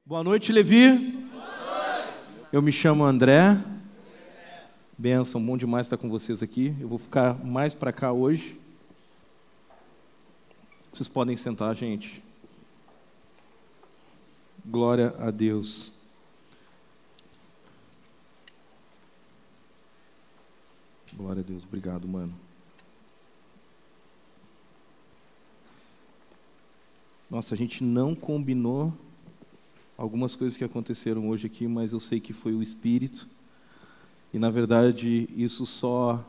Boa noite, Levi. Boa noite. Eu me chamo André. Benção, bom demais estar com vocês aqui. Eu vou ficar mais para cá hoje. Vocês podem sentar, gente. Glória a Deus. Glória a Deus. Obrigado, mano. Nossa, a gente não combinou algumas coisas que aconteceram hoje aqui, mas eu sei que foi o Espírito. E, na verdade, isso só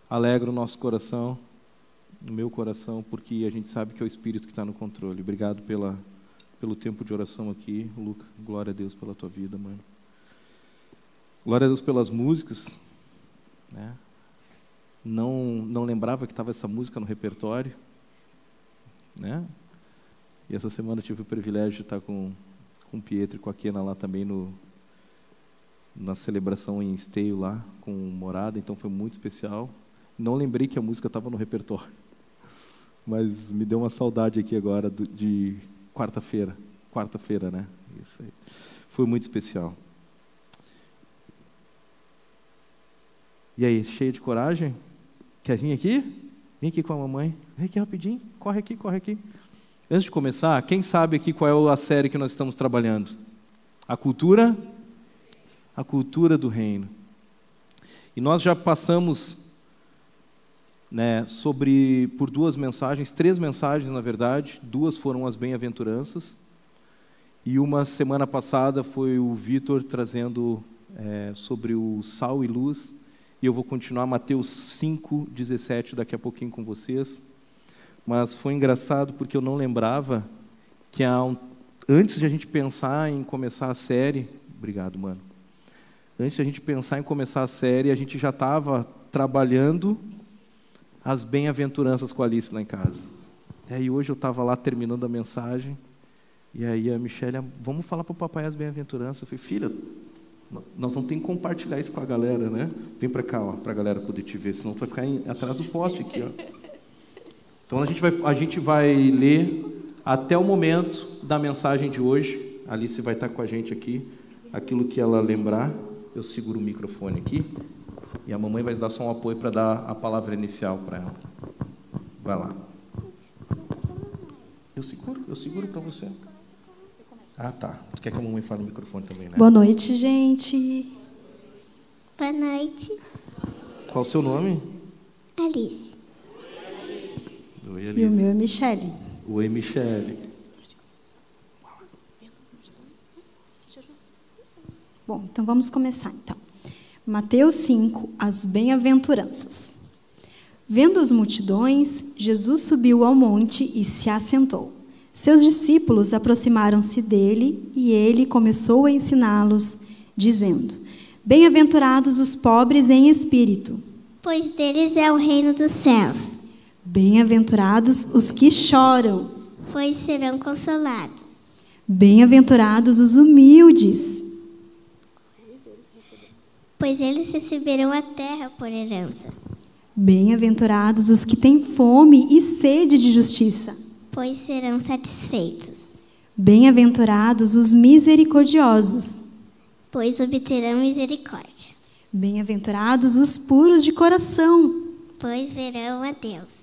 alegra o nosso coração, o meu coração, porque a gente sabe que é o Espírito que está no controle. Obrigado pelo tempo de oração aqui, Luca. Glória a Deus pela tua vida, mano. Glória a Deus pelas músicas, né? Não lembrava que estava essa música no repertório, né? E essa semana eu tive o privilégio de estar com o Pietro e com a Kena lá também na celebração em Esteio lá, com Morada, então foi muito especial. Não lembrei que a música estava no repertório, mas me deu uma saudade aqui agora de quarta-feira, né? Isso aí. Foi muito especial. E aí, cheio de coragem? Quer vir aqui? Vem aqui com a mamãe. Vem aqui rapidinho, corre aqui. Antes de começar, quem sabe aqui qual é a série que nós estamos trabalhando? A cultura do reino. E nós já passamos, né, por três mensagens, na verdade. Duas foram as bem-aventuranças. E uma semana passada foi o Vitor trazendo sobre o sal e luz. E eu vou continuar Mateus 5:17 daqui a pouquinho com vocês. Mas foi engraçado porque eu não lembrava que antes de a gente pensar em começar a série... Obrigado, mano. Antes de a gente pensar em começar a série, a gente já estava trabalhando as bem-aventuranças com a Alice lá em casa. E aí hoje eu estava lá terminando a mensagem, e aí a Michelle, vamos falar para o papai as bem-aventuranças. Eu falei, filha, nós não temos que compartilhar isso com a galera, né? Vem para cá, para a galera poder te ver, senão tu vai ficar atrás do poste aqui, ó. Então a gente vai ler até o momento da mensagem de hoje. A Alice vai estar com a gente aqui. Aquilo que ela lembrar, eu seguro o microfone aqui. E a mamãe vai dar só um apoio para dar a palavra inicial para ela. Vai lá. Eu seguro para você. Ah, tá. Tu quer que a mamãe fale no microfone também, né? Boa noite, gente. Boa noite. Qual o seu nome? Alice. Oi, Alice. E o meu é Michele. Oi, Michele. Bom, então vamos começar, então. Mateus 5, as bem-aventuranças. Vendo as multidões, Jesus subiu ao monte e se assentou. Seus discípulos aproximaram-se dele e ele começou a ensiná-los, dizendo: Bem-aventurados os pobres em espírito, Pois deles é o reino dos céus. Bem-aventurados os que choram, Pois serão consolados. Bem-aventurados os humildes, Pois eles receberão a terra por herança. Bem-aventurados os que têm fome e sede de justiça, Pois serão satisfeitos. Bem-aventurados os misericordiosos, Pois obterão misericórdia. Bem-aventurados os puros de coração, Pois verão a Deus.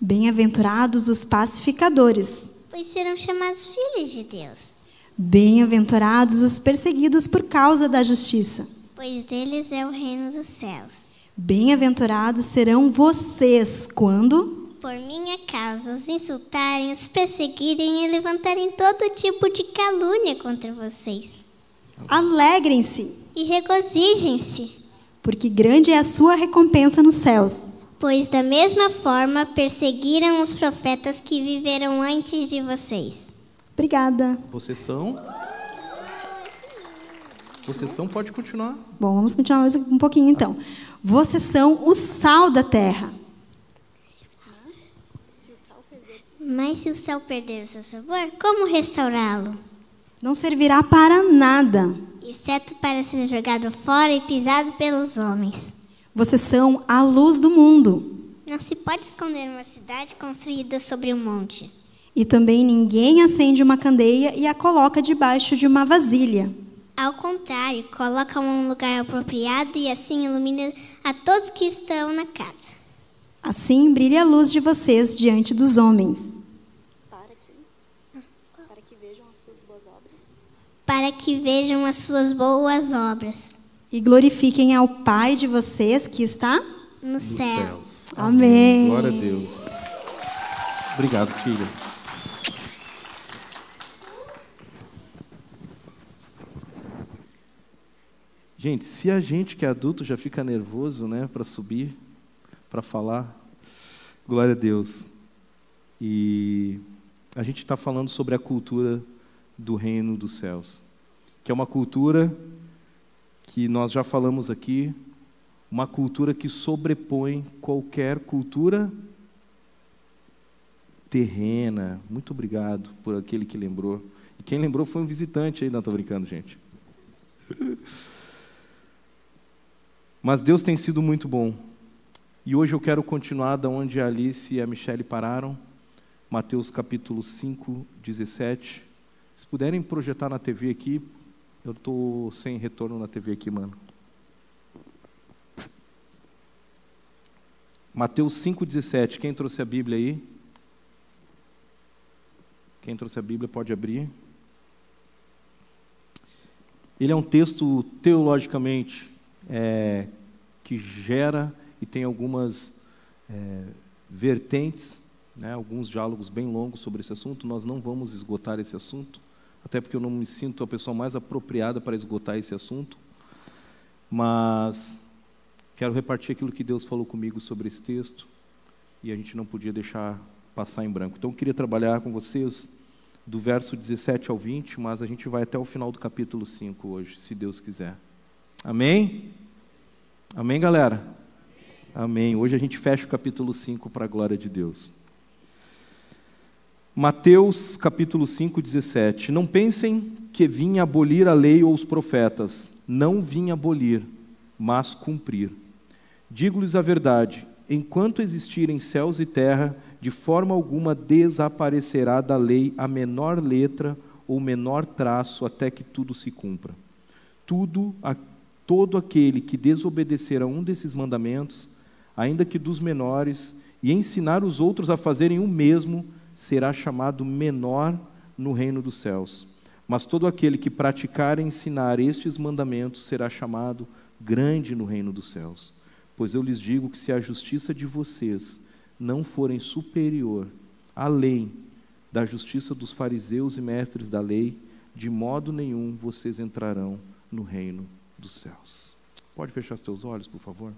Bem-aventurados os pacificadores, Pois serão chamados filhos de Deus. Bem-aventurados os perseguidos por causa da justiça, Pois deles é o reino dos céus. Bem-aventurados serão vocês quando Por minha causa os insultarem, os perseguirem e levantarem todo tipo de calúnia contra vocês. alegrem-se, E regozijem-se, porque grande é a sua recompensa nos céus. pois da mesma forma perseguiram os profetas que viveram antes de vocês. Obrigada. Vocês são? Pode continuar. Bom, vamos continuar mais um pouquinho então. Vocês são o sal da terra. Mas se o sal perder o seu sabor, como restaurá-lo? Não servirá para nada. Exceto para ser jogado fora e pisado pelos homens. Vocês são a luz do mundo. Não se pode esconder uma cidade construída sobre um monte. E também ninguém acende uma candeia e a coloca debaixo de uma vasilha. Ao contrário, coloca em um lugar apropriado e assim ilumina a todos que estão na casa. Assim brilha a luz de vocês diante dos homens. Para que vejam as suas boas obras. E glorifiquem ao Pai de vocês que está Nos céus. Amém. Glória a Deus. Obrigado, filha. Gente, se a gente que é adulto já fica nervoso, né, para subir, para falar, glória a Deus. E a gente está falando sobre a cultura do reino dos céus, que é uma cultura que nós já falamos aqui, uma cultura que sobrepõe qualquer cultura terrena. Muito obrigado por aquele que lembrou. E quem lembrou foi um visitante aí, não estou brincando, gente. Mas Deus tem sido muito bom. E hoje eu quero continuar da onde a Alice e a Michele pararam. Mateus capítulo 5, 17. Se puderem projetar na TV aqui, eu estou sem retorno na TV aqui, mano. Mateus 5, 17. Quem trouxe a Bíblia aí? Quem trouxe a Bíblia pode abrir. Ele é um texto teologicamente que gera e tem algumas vertentes, né, alguns diálogos bem longos sobre esse assunto. Nós não vamos esgotar esse assunto, até porque eu não me sinto a pessoa mais apropriada para esgotar esse assunto, mas quero repartir aquilo que Deus falou comigo sobre esse texto e a gente não podia deixar passar em branco. Então eu queria trabalhar com vocês do verso 17 ao 20, mas a gente vai até o final do capítulo 5 hoje, se Deus quiser. Amém? Amém, galera? Amém. Hoje a gente fecha o capítulo 5 para a glória de Deus. Mateus capítulo 5, 17. Não pensem que vim abolir a lei ou os profetas. Não vim abolir, mas cumprir. Digo-lhes a verdade, enquanto existirem céus e terra, de forma alguma desaparecerá da lei a menor letra ou menor traço até que tudo se cumpra. Todo aquele que desobedecer a um desses mandamentos, ainda que dos menores, e ensinar os outros a fazerem o mesmo, será chamado menor no reino dos céus. Mas todo aquele que praticar e ensinar estes mandamentos será chamado grande no reino dos céus. Pois eu lhes digo que se a justiça de vocês não forem superior, além da justiça dos fariseus e mestres da lei, de modo nenhum vocês entrarão no reino dos céus. Pode fechar os teus olhos, por favor?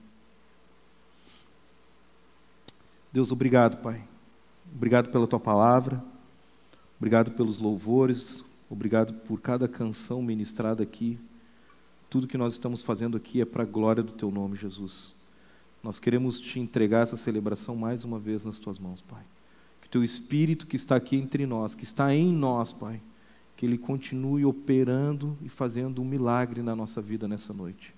Deus, obrigado, Pai. Obrigado pela Tua palavra, obrigado pelos louvores, obrigado por cada canção ministrada aqui. Tudo que nós estamos fazendo aqui é para a glória do Teu nome, Jesus. Nós queremos Te entregar essa celebração mais uma vez nas Tuas mãos, Pai. Que o Teu Espírito que está aqui entre nós, que está em nós, Pai, que Ele continue operando e fazendo um milagre na nossa vida nessa noite.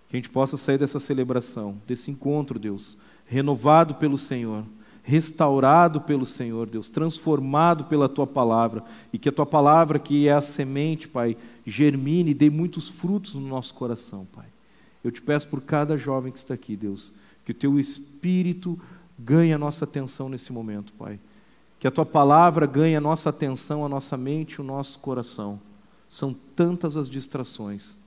Que a gente possa sair dessa celebração, desse encontro, Deus, renovado pelo Senhor, restaurado pelo Senhor, Deus, transformado pela Tua palavra, e que a Tua palavra, que é a semente, Pai, germine e dê muitos frutos no nosso coração, Pai. Eu te peço por cada jovem que está aqui, Deus, que o Teu Espírito ganhe a nossa atenção nesse momento, Pai. Que a Tua palavra ganhe a nossa atenção, a nossa mente, o nosso coração. São tantas as distrações,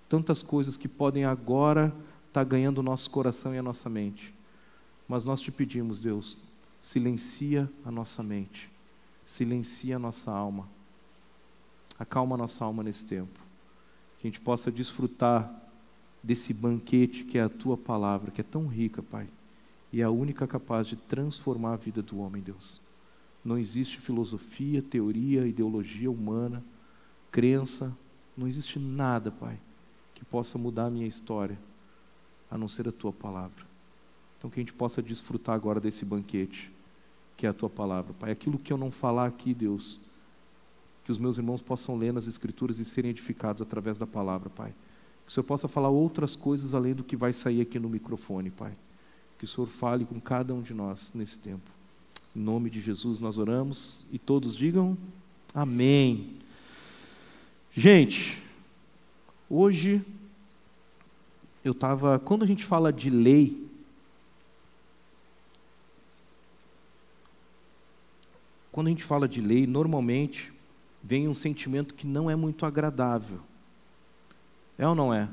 tantas coisas que podem agora estar ganhando o nosso coração e a nossa mente. Mas nós Te pedimos, Deus, silencia a nossa mente, silencia a nossa alma, acalma a nossa alma nesse tempo. Que a gente possa desfrutar desse banquete que é a Tua palavra, que é tão rica, Pai, e é a única capaz de transformar a vida do homem, Deus. Não existe filosofia, teoria, ideologia humana, crença, não existe nada, Pai, que possa mudar a minha história, a não ser a Tua palavra. Então que a gente possa desfrutar agora desse banquete, que é a Tua palavra, Pai. Aquilo que eu não falar aqui, Deus, que os meus irmãos possam ler nas Escrituras e serem edificados através da palavra, Pai. Que o Senhor possa falar outras coisas além do que vai sair aqui no microfone, Pai. Que o Senhor fale com cada um de nós nesse tempo. Em nome de Jesus nós oramos e todos digam amém. Gente, hoje quando a gente fala de lei, normalmente vem um sentimento que não é muito agradável. É ou não é?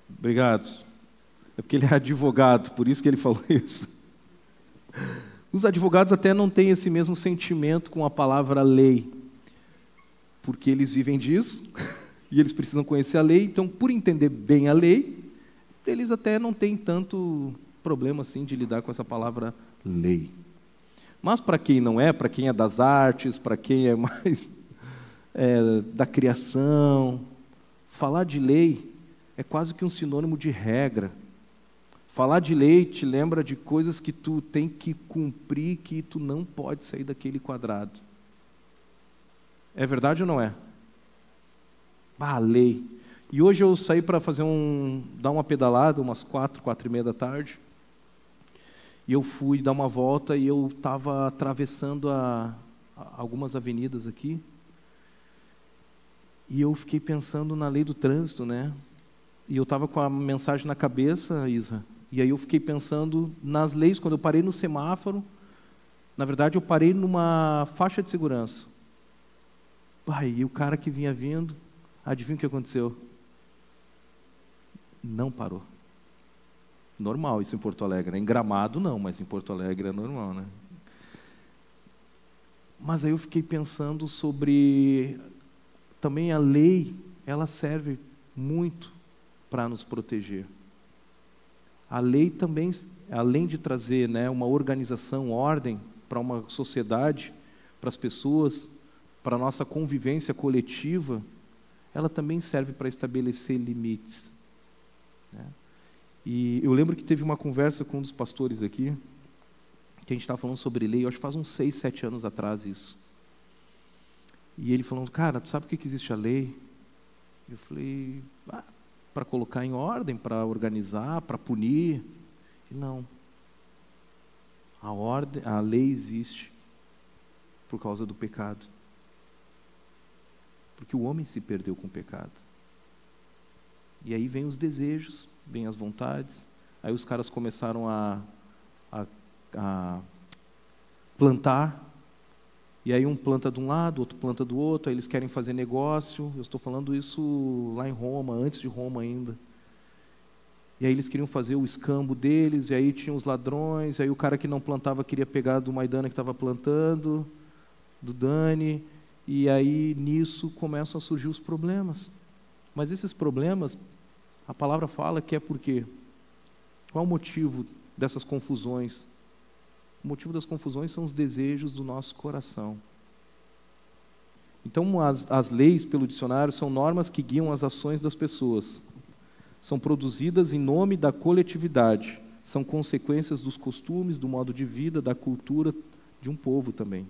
Obrigado. É porque ele é advogado, por isso que ele falou isso. Os advogados até não têm esse mesmo sentimento com a palavra lei, porque eles vivem disso e eles precisam conhecer a lei, então, por entender bem a lei, eles até não têm tanto problema assim de lidar com essa palavra lei. Mas para quem não é, para quem é das artes, para quem é mais da criação, falar de lei é quase que um sinônimo de regra. Falar de lei te lembra de coisas que tu tem que cumprir, que tu não pode sair daquele quadrado. É verdade ou não é? Lei. E hoje eu saí para dar uma pedalada, umas 4h30 da tarde, e eu fui dar uma volta e eu estava atravessando algumas avenidas aqui, e eu fiquei pensando na lei do trânsito, né? E eu estava com a mensagem na cabeça, Isa, e aí eu fiquei pensando nas leis. Quando eu parei no semáforo, na verdade eu parei numa faixa de segurança. E o cara que vinha vindo, adivinha o que aconteceu? Não parou. Normal isso em Porto Alegre, né? Em Gramado não, mas em Porto Alegre é normal, né? Mas aí eu fiquei pensando sobre também a lei, ela serve muito para nos proteger. A lei também, além de trazer, né, uma organização, ordem para uma sociedade, para as pessoas, para a nossa convivência coletiva, ela também serve para estabelecer limites, né? E eu lembro que teve uma conversa com um dos pastores aqui, que a gente estava falando sobre lei, eu acho que faz uns 6, 7 anos atrás isso. E ele falando, cara, tu sabe por que existe a lei? Eu falei, para colocar em ordem, para organizar, para punir. Não. A lei existe por causa do pecado. Porque o homem se perdeu com o pecado. E aí vem os desejos, vem as vontades. Aí os caras começaram a plantar. E aí um planta de um lado, outro planta do outro, aí eles querem fazer negócio. Eu estou falando isso lá em Roma, antes de Roma ainda. E aí eles queriam fazer o escambo deles, e aí tinham os ladrões, e aí o cara que não plantava queria pegar do Maidana que estava plantando, do Dani, e aí nisso começam a surgir os problemas. Mas esses problemas, a palavra fala que é por quê? Qual é o motivo dessas confusões? O motivo das confusões são os desejos do nosso coração. Então, as leis, pelo dicionário, são normas que guiam as ações das pessoas. São produzidas em nome da coletividade. São consequências dos costumes, do modo de vida, da cultura de um povo também.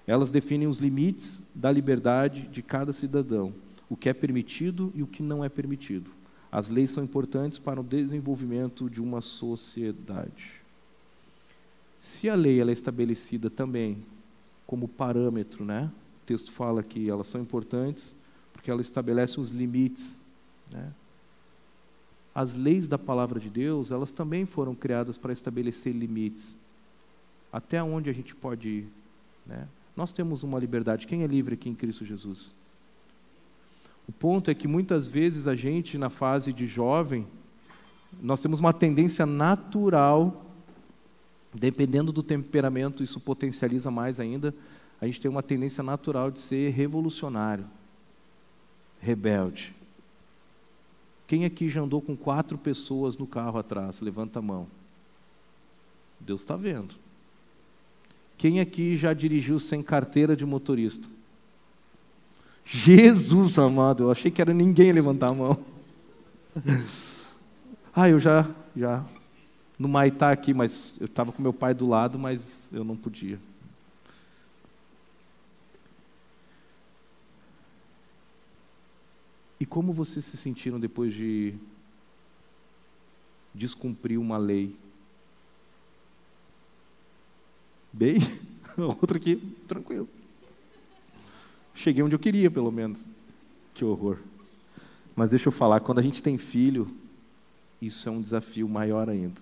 Elas definem os limites da liberdade de cada cidadão, o que é permitido e o que não é permitido. As leis são importantes para o desenvolvimento de uma sociedade. Se a lei ela é estabelecida também como parâmetro, né? O texto fala que elas são importantes porque ela estabelece os limites, né? As leis da palavra de Deus, elas também foram criadas para estabelecer limites. Até onde a gente pode ir, né? Nós temos uma liberdade. Quem é livre aqui em Cristo Jesus? O ponto é que muitas vezes a gente, na fase de jovem, nós temos uma tendência natural, dependendo do temperamento, isso potencializa mais ainda, a gente tem uma tendência natural de ser revolucionário, rebelde. Quem aqui já andou com 4 pessoas no carro atrás? Levanta a mão. Deus está vendo. Quem aqui já dirigiu sem carteira de motorista? Jesus amado, eu achei que era ninguém levantar a mão. Eu já no Maitá aqui, mas eu estava com meu pai do lado, mas eu não podia. E como vocês se sentiram depois de descumprir uma lei? bem, a outra aqui, tranquilo. Cheguei onde eu queria, pelo menos. Que horror. Mas deixa eu falar, quando a gente tem filho, isso é um desafio maior ainda.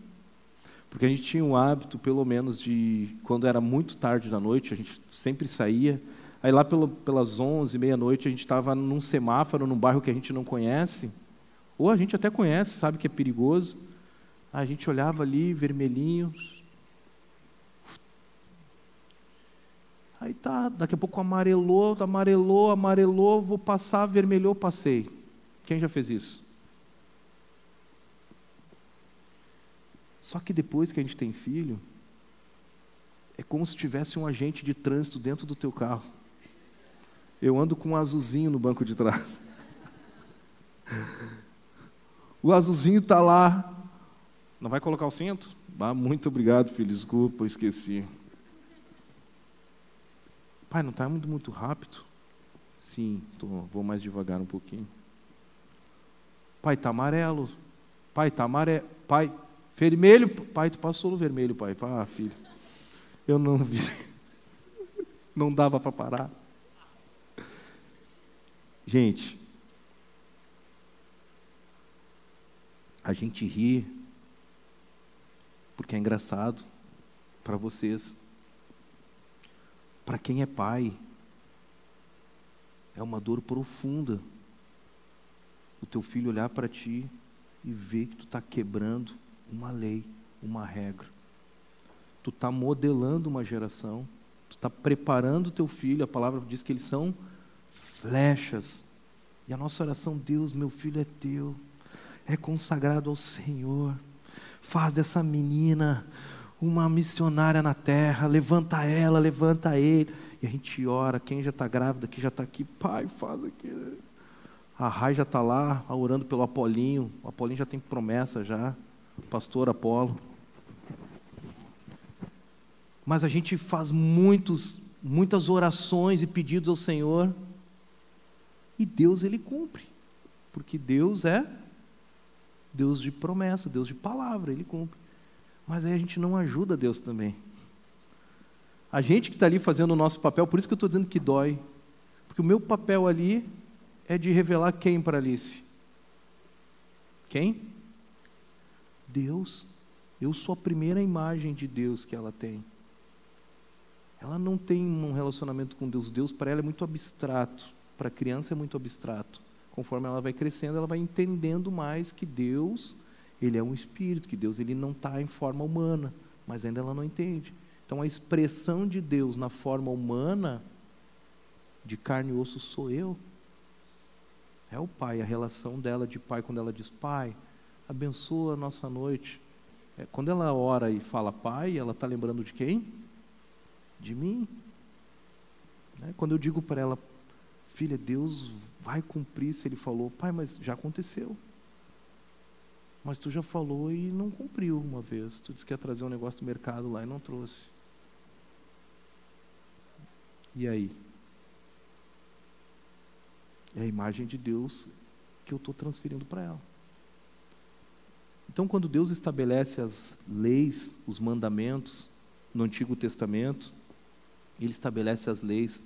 Porque a gente tinha um hábito, pelo menos, de, quando era muito tarde da noite, a gente sempre saía, aí lá pelas 11, meia-noite, a gente estava num semáforo, num bairro que a gente não conhece, ou a gente até conhece, sabe que é perigoso, a gente olhava ali, vermelhinho, aí tá, daqui a pouco amarelou, vou passar, vermelhou, passei. Quem já fez isso? Só que depois que a gente tem filho, é como se tivesse um agente de trânsito dentro do teu carro. Eu ando com um azulzinho no banco de trás. O azulzinho está lá. Não vai colocar o cinto? Ah, muito obrigado, filho, desculpa, eu esqueci. Pai, não está indo muito rápido? Sim, vou mais devagar um pouquinho. Pai, está amarelo. Pai, está amarelo. Pai, vermelho. Pai, tu passou no vermelho, pai. Ah, filho, eu não vi. Não dava para parar. Gente, a gente ri porque é engraçado para vocês. Para quem é pai, é uma dor profunda o teu filho olhar para ti e ver que tu está quebrando uma lei, uma regra. Tu está modelando uma geração, tu está preparando o teu filho, a palavra diz que eles são flechas. E a nossa oração, Deus, meu filho é teu, é consagrado ao Senhor, faz dessa menina uma missionária na terra, levanta ela, levanta ele. E a gente ora, quem já está grávida, que já está aqui, pai, faz aqui. A Rai já está lá, orando pelo Apolinho. O Apolinho já tem promessa já, pastor Apolo. Mas a gente faz muitas orações e pedidos ao Senhor, e Deus, Ele cumpre, porque Deus é Deus de promessa, Deus de palavra, Ele cumpre. Mas aí a gente não ajuda Deus também. A gente que está ali fazendo o nosso papel, por isso que eu estou dizendo que dói, porque o meu papel ali é de revelar quem para Alice? Quem? Deus. Eu sou a primeira imagem de Deus que ela tem. Ela não tem um relacionamento com Deus. Deus para ela é muito abstrato. Para a criança é muito abstrato. Conforme ela vai crescendo, ela vai entendendo mais que Deus, Ele é um espírito, que Deus ele não está em forma humana, mas ainda ela não entende. Então a expressão de Deus na forma humana, de carne e osso, sou eu. É o pai, a relação dela de pai, quando ela diz, pai, abençoa a nossa noite. Quando ela ora e fala pai, ela está lembrando de quem? De mim. Quando eu digo para ela, filha, Deus vai cumprir se Ele falou, pai, mas já aconteceu. Mas tu já falou e não cumpriu uma vez. Tu disse que ia trazer um negócio do mercado lá e não trouxe. E aí? É a imagem de Deus que eu estou transferindo para ela. Então, quando Deus estabelece as leis, os mandamentos, no Antigo Testamento, Ele estabelece as leis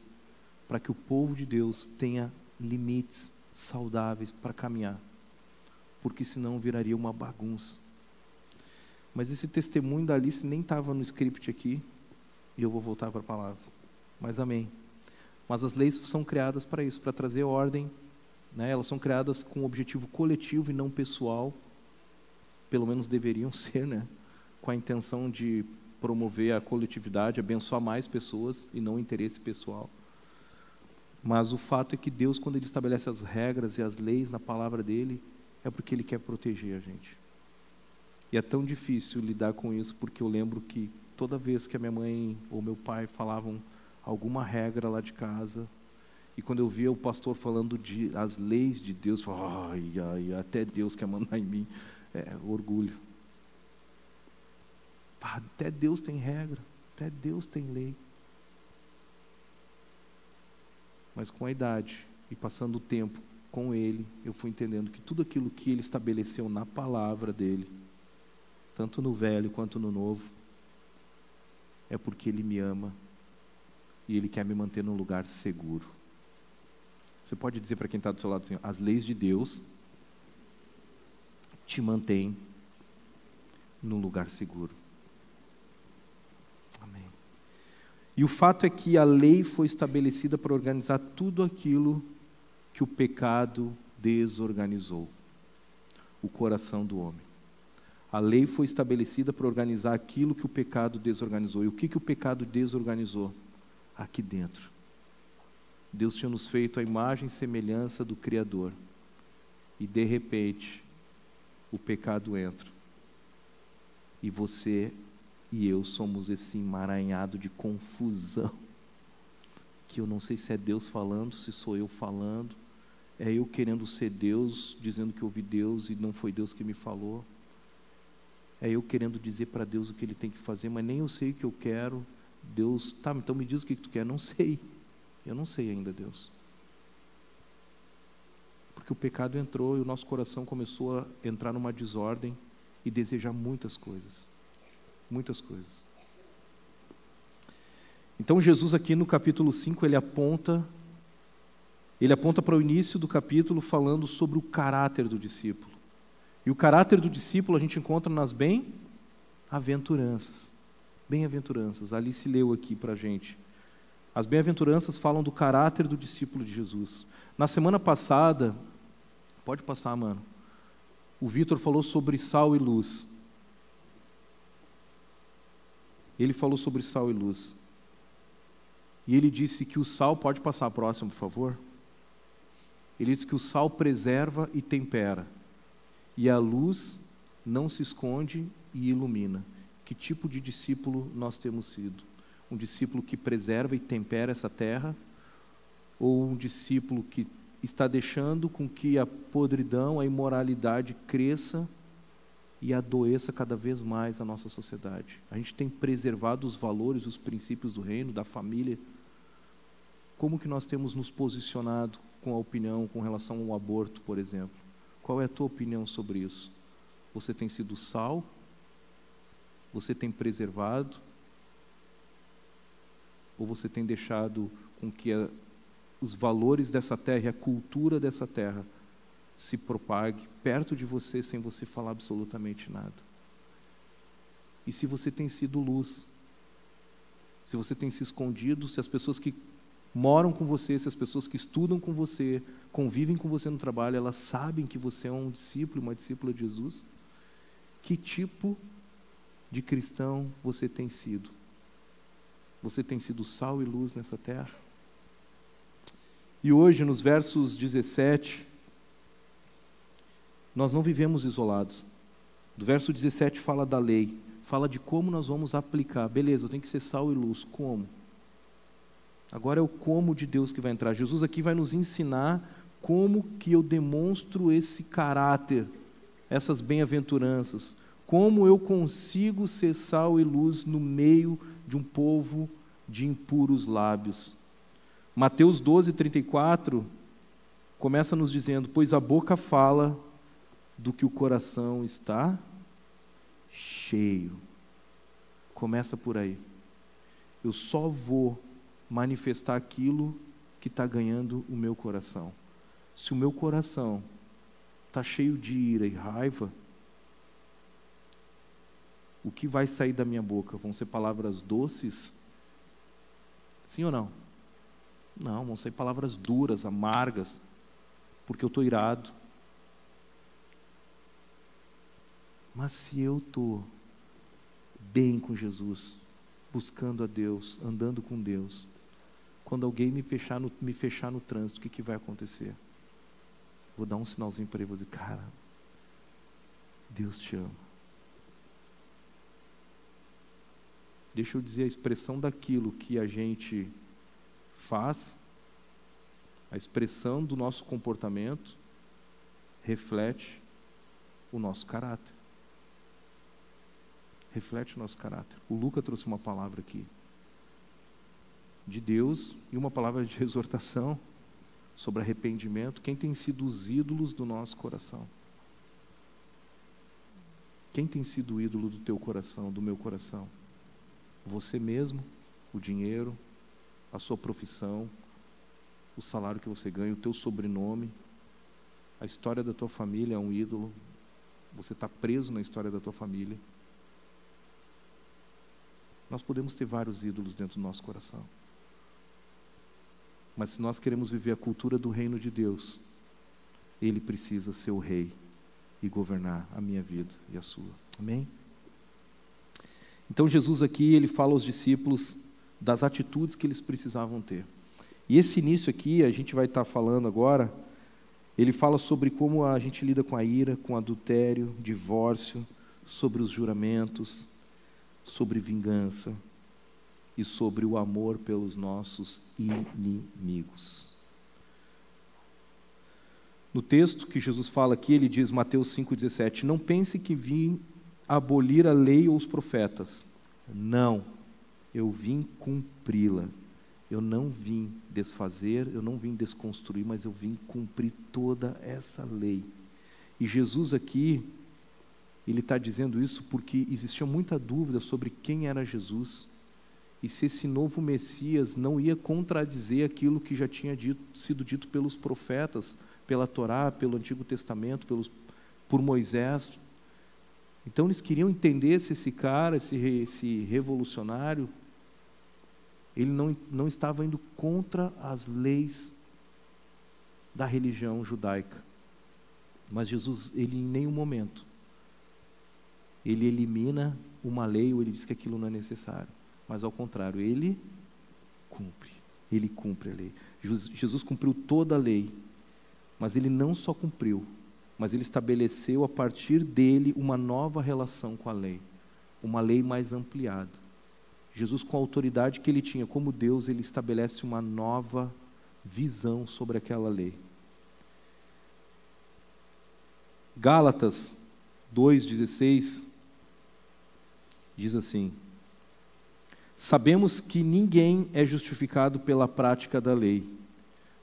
para que o povo de Deus tenha limites saudáveis para caminhar, porque senão viraria uma bagunça. Mas esse testemunho da Alice nem estava no script aqui, e eu vou voltar para a palavra. Mas amém. Mas as leis são criadas para isso, para trazer ordem, né? Elas são criadas com um objetivo coletivo e não pessoal, pelo menos deveriam ser, né? Com a intenção de promover a coletividade, abençoar mais pessoas e não o interesse pessoal. Mas o fato é que Deus, quando Ele estabelece as regras e as leis na palavra dEle, é porque Ele quer proteger a gente. E é tão difícil lidar com isso, porque eu lembro que toda vez que a minha mãe ou meu pai falavam alguma regra lá de casa, e quando eu via o pastor falando as leis de Deus, eu falava, ai, até Deus quer mandar em mim. Orgulho. Até Deus tem regra, até Deus tem lei. Mas com a idade e passando o tempo com Ele, eu fui entendendo que tudo aquilo que Ele estabeleceu na palavra dEle, tanto no Velho quanto no Novo, é porque Ele me ama e Ele quer me manter num lugar seguro. Você pode dizer para quem está do seu lado assim: as leis de Deus te mantêm num lugar seguro. Amém. E o fato é que a lei foi estabelecida para organizar tudo aquilo que o pecado desorganizou, o coração do homem. A lei foi estabelecida para organizar aquilo que o pecado desorganizou. E o que o pecado desorganizou? Aqui dentro. Deus tinha nos feito a imagem e semelhança do Criador. E de repente, o pecado entra. E você e eu somos esse emaranhado de confusão. Que eu não sei se é Deus falando, se sou eu falando. É eu querendo ser Deus, dizendo que ouvi Deus e não foi Deus que me falou. É eu querendo dizer para Deus o que Ele tem que fazer, mas nem eu sei o que eu quero. Deus, tá, então me diz o que tu quer. Não sei. Eu não sei ainda, Deus. Porque o pecado entrou e o nosso coração começou a entrar numa desordem e desejar muitas coisas. Muitas coisas. Então Jesus aqui no capítulo 5, ele aponta para o início do capítulo falando sobre o caráter do discípulo. E o caráter do discípulo a gente encontra nas bem-aventuranças. Bem-aventuranças, ali se leu aqui para a gente. As bem-aventuranças falam do caráter do discípulo de Jesus. Na semana passada, pode passar, mano, o Vitor falou sobre sal e luz. Ele falou sobre sal e luz. E ele disse que o sal, pode passar a próxima, por favor? Ele disse que o sal preserva e tempera. E a luz não se esconde e ilumina. Que tipo de discípulo nós temos sido? Um discípulo que preserva e tempera essa terra? Ou um discípulo que está deixando com que a podridão, a imoralidade cresça e adoeça cada vez mais a nossa sociedade? A gente tem preservado os valores, os princípios do reino, da família? Como que nós temos nos posicionado com a opinião com relação ao aborto, por exemplo? Qual é a tua opinião sobre isso? Você tem sido sal? Você tem preservado? Ou você tem deixado com que os valores dessa terra e a cultura dessa terra se propague perto de você sem você falar absolutamente nada? E se você tem sido luz? Se você tem se escondido, se as pessoas que moram com você, se as pessoas que estudam com você, convivem com você no trabalho, elas sabem que você é um discípulo, uma discípula de Jesus? Que tipo de cristão você tem sido? Você tem sido sal e luz nessa terra? E hoje, nos versos 17, nós não vivemos isolados. Do verso 17 fala da lei, fala de como nós vamos aplicar. Beleza, eu tenho que ser sal e luz. Como? Agora é o como de Deus que vai entrar. Jesus aqui vai nos ensinar como que eu demonstro esse caráter, essas bem-aventuranças. Como eu consigo ser sal e luz no meio de um povo de impuros lábios. Mateus 12:34 começa nos dizendo: pois a boca fala do que o coração está cheio. Começa por aí. Eu só vou manifestar aquilo que está ganhando o meu coração. Se o meu coração está cheio de ira e raiva, o que vai sair da minha boca? Vão ser palavras doces? Sim ou não? Não, vão ser palavras duras, amargas, porque eu estou irado. Mas se eu estou bem com Jesus, buscando a Deus, andando com Deus, quando alguém me fechar no trânsito, o que vai acontecer? Vou dar um sinalzinho para ele e vou dizer: cara, Deus te ama. Deixa eu dizer, a expressão daquilo que a gente faz, a expressão do nosso comportamento, reflete o nosso caráter. Reflete o nosso caráter. O Luca trouxe uma palavra aqui de Deus e uma palavra de exortação sobre arrependimento. Quem tem sido os ídolos do nosso coração? Quem tem sido o ídolo do teu coração, do meu coração? Você mesmo, o dinheiro, a sua profissão, o salário que você ganha, o teu sobrenome, a história da tua família é um ídolo. Você está preso na história da tua família. Nós podemos ter vários ídolos dentro do nosso coração. Mas se nós queremos viver a cultura do reino de Deus, Ele precisa ser o rei e governar a minha vida e a sua. Amém? Então Jesus aqui, Ele fala aos discípulos das atitudes que eles precisavam ter. E esse início aqui, a gente vai estar falando agora, Ele fala sobre como a gente lida com a ira, com adultério, divórcio, sobre os juramentos, sobre vingança e sobre o amor pelos nossos inimigos. No texto que Jesus fala aqui, ele diz, Mateus 5,17, não pense que vim abolir a lei ou os profetas. Não, eu vim cumpri-la. Eu não vim desfazer, eu não vim desconstruir, mas eu vim cumprir toda essa lei. E Jesus aqui, Ele está dizendo isso porque existia muita dúvida sobre quem era Jesus e se esse novo Messias não ia contradizer aquilo que já tinha sido dito pelos profetas, pela Torá, pelo Antigo Testamento, por Moisés. Então eles queriam entender se esse cara, esse revolucionário, ele não estava indo contra as leis da religião judaica. Mas Jesus, ele em nenhum momento, ele elimina uma lei ou ele diz que aquilo não é necessário. Mas ao contrário, ele cumpre a lei. Jesus cumpriu toda a lei, mas ele não só cumpriu, mas ele estabeleceu a partir dele uma nova relação com a lei, uma lei mais ampliada. Jesus, com a autoridade que ele tinha como Deus, ele estabelece uma nova visão sobre aquela lei. Gálatas 2,16 diz assim: sabemos que ninguém é justificado pela prática da lei,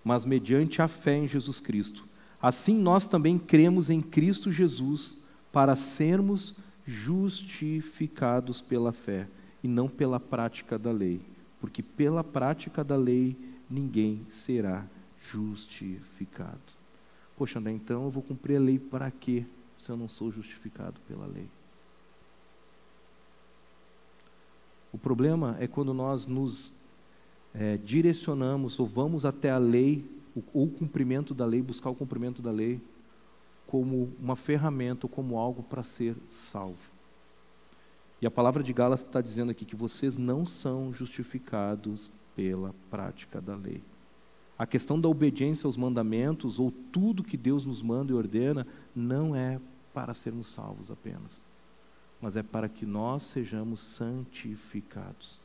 mas mediante a fé em Jesus Cristo. Assim nós também cremos em Cristo Jesus para sermos justificados pela fé e não pela prática da lei, porque pela prática da lei ninguém será justificado. Poxa, André, então eu vou cumprir a lei para quê, se eu não sou justificado pela lei? O problema é quando nós nos direcionamos ou vamos até a lei, ou o cumprimento da lei, buscar o cumprimento da lei, como uma ferramenta, ou como algo para ser salvo. E a palavra de Gálatas está dizendo aqui que vocês não são justificados pela prática da lei. A questão da obediência aos mandamentos, ou tudo que Deus nos manda e ordena, não é para sermos salvos apenas, mas é para que nós sejamos santificados.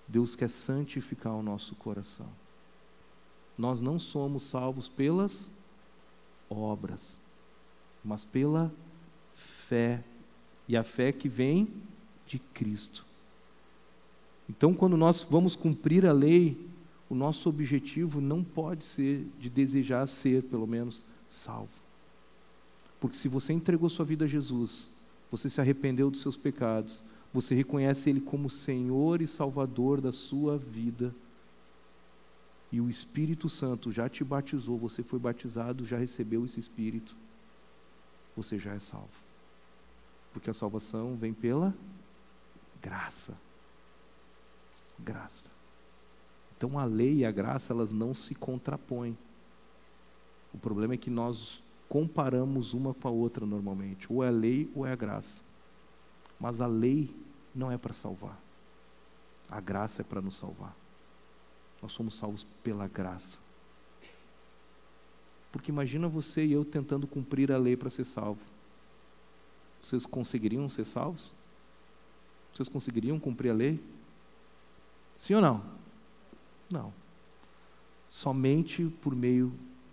Deus quer santificar o nosso coração. Nós não somos salvos pelas obras, mas pela fé. E a fé que vem de Cristo. Então, quando nós vamos cumprir a lei, o nosso objetivo não pode ser de desejar ser, pelo menos, salvo. Porque se você entregou sua vida a Jesus, você se arrependeu dos seus pecados, você reconhece Ele como Senhor e Salvador da sua vida, e o Espírito Santo já te batizou, você foi batizado, já recebeu esse Espírito, você já é salvo. Porque a salvação vem pela graça. Graça. Então a lei e a graça, elas não se contrapõem. O problema é que nós comparamos uma com a outra normalmente. Ou é a lei ou é a graça. Mas a lei não é para salvar. A graça é para nos salvar. Nós somos salvos pela graça. Porque imagina você e eu tentando cumprir a lei para ser salvo. Vocês conseguiriam ser salvos? Vocês conseguiriam cumprir a lei? Sim ou não? Não. Somente por meio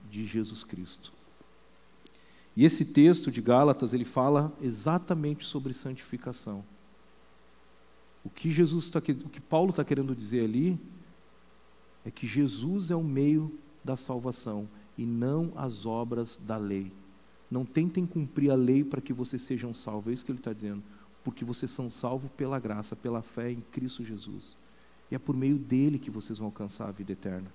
de Jesus Cristo. E esse texto de Gálatas, ele fala exatamente sobre santificação. O que Paulo está querendo dizer ali é que Jesus é o meio da salvação e não as obras da lei. Não tentem cumprir a lei para que vocês sejam salvos, é isso que ele está dizendo. porque vocês são salvos pela graça, pela fé em Cristo Jesus. E é por meio dele que vocês vão alcançar a vida eterna.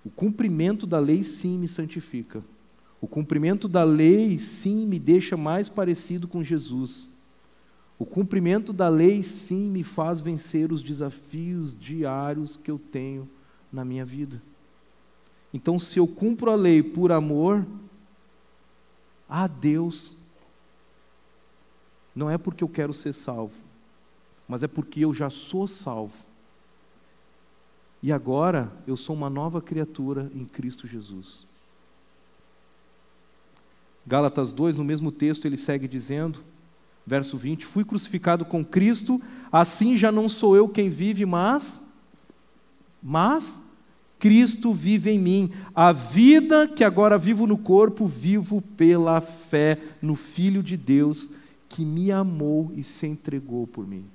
O cumprimento da lei sim me santifica. O cumprimento da lei sim me deixa mais parecido com Jesus. O cumprimento da lei sim me faz vencer os desafios diários que eu tenho na minha vida. Então, se eu cumpro a lei por amor a Deus, não é porque eu quero ser salvo, mas é porque eu já sou salvo. E agora eu sou uma nova criatura em Cristo Jesus. Gálatas 2, no mesmo texto, ele segue dizendo, verso 20, fui crucificado com Cristo, assim já não sou eu quem vive, mas Cristo vive em mim. A vida que agora vivo no corpo, vivo pela fé no Filho de Deus, que me amou e se entregou por mim.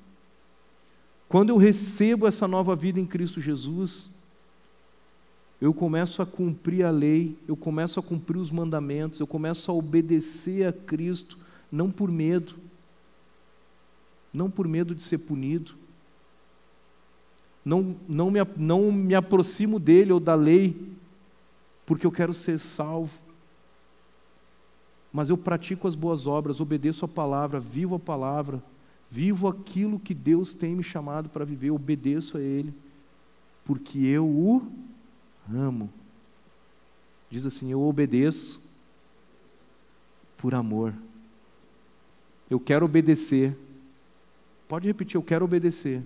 Quando eu recebo essa nova vida em Cristo Jesus, eu começo a cumprir a lei, eu começo a cumprir os mandamentos, eu começo a obedecer a Cristo, não por medo de ser punido, não me aproximo dele ou da lei, porque eu quero ser salvo, mas eu pratico as boas obras, obedeço a palavra, vivo aquilo que Deus tem me chamado para viver, obedeço a Ele, porque eu o amo. Diz assim, eu obedeço por amor. Eu quero obedecer. Pode repetir, eu quero obedecer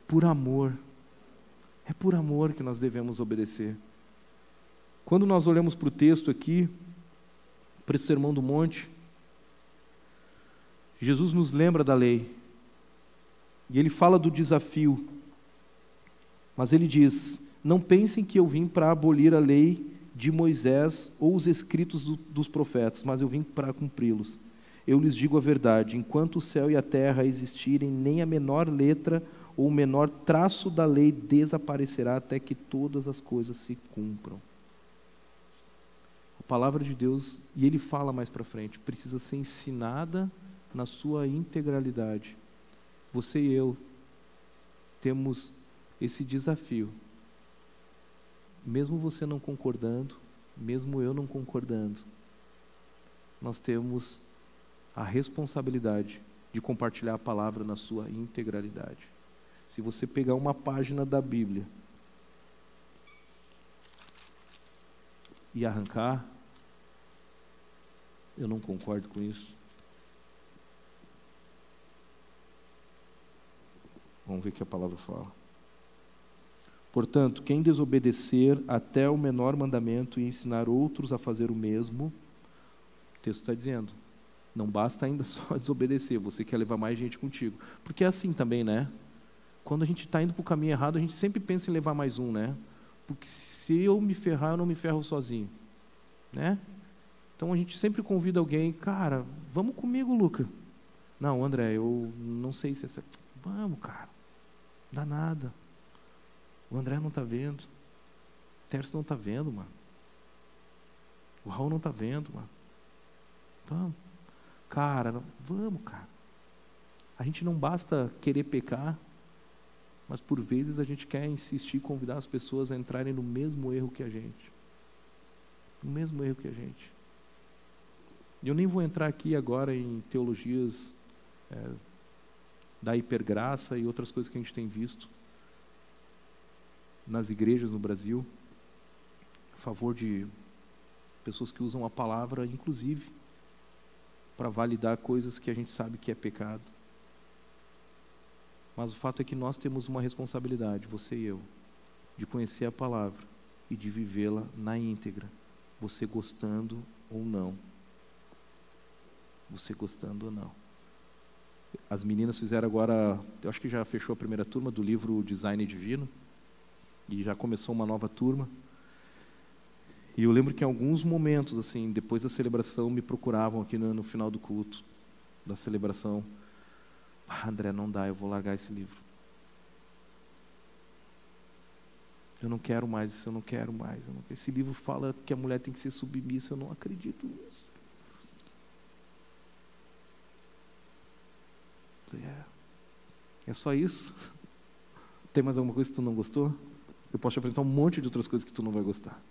por amor. É por amor que nós devemos obedecer. Quando nós olhamos para o texto aqui, para esse Sermão do Monte, Jesus nos lembra da lei, e Ele fala do desafio, mas Ele diz, não pensem que eu vim para abolir a lei de Moisés ou os escritos dos profetas, mas eu vim para cumpri-los. Eu lhes digo a verdade, enquanto o céu e a terra existirem, nem a menor letra ou o menor traço da lei desaparecerá até que todas as coisas se cumpram. A palavra de Deus, e Ele fala mais para frente, precisa ser ensinada na sua integralidade. Você e eu temos esse desafio. Mesmo você não concordando, mesmo eu não concordando, nós temos a responsabilidade de compartilhar a palavra na sua integralidade. Se você pegar uma página da Bíblia e arrancar, eu não concordo com isso. Vamos ver o que a palavra fala. Portanto, quem desobedecer até o menor mandamento e ensinar outros a fazer o mesmo, o texto está dizendo, não basta ainda só desobedecer, você quer levar mais gente contigo. Porque é assim também, né? Quando a gente está indo para o caminho errado, a gente sempre pensa em levar mais um, né? Porque se eu me ferrar, eu não me ferro sozinho, né? Então a gente sempre convida alguém, cara, vamos comigo, Luca. Não, André, eu não sei se é certo. Vamos, cara, não dá nada. O André não está vendo. O Tércio não está vendo, mano. O Raul não está vendo, mano. Vamos. Cara, vamos, cara. A gente não basta querer pecar, mas por vezes a gente quer insistir e convidar as pessoas a entrarem no mesmo erro que a gente. No mesmo erro que a gente. Eu nem vou entrar aqui agora em teologias da hipergraça e outras coisas que a gente tem visto nas igrejas no Brasil, a favor de pessoas que usam a palavra, inclusive, para validar coisas que a gente sabe que é pecado. Mas o fato é que nós temos uma responsabilidade, você e eu, de conhecer a palavra e de vivê-la na íntegra, você gostando ou não. Você gostando ou não. As meninas fizeram agora, eu acho que já fechou a primeira turma do livro Design Divino, e já começou uma nova turma. E eu lembro que em alguns momentos, assim, depois da celebração, me procuravam aqui no final do culto, da celebração. André, não dá, eu vou largar esse livro. Eu não quero mais isso, eu não quero mais. Esse livro fala que a mulher tem que ser submissa, eu não acredito nisso. É só isso? Tem mais alguma coisa que tu não gostou? Eu posso te apresentar um monte de outras coisas que tu não vai gostar.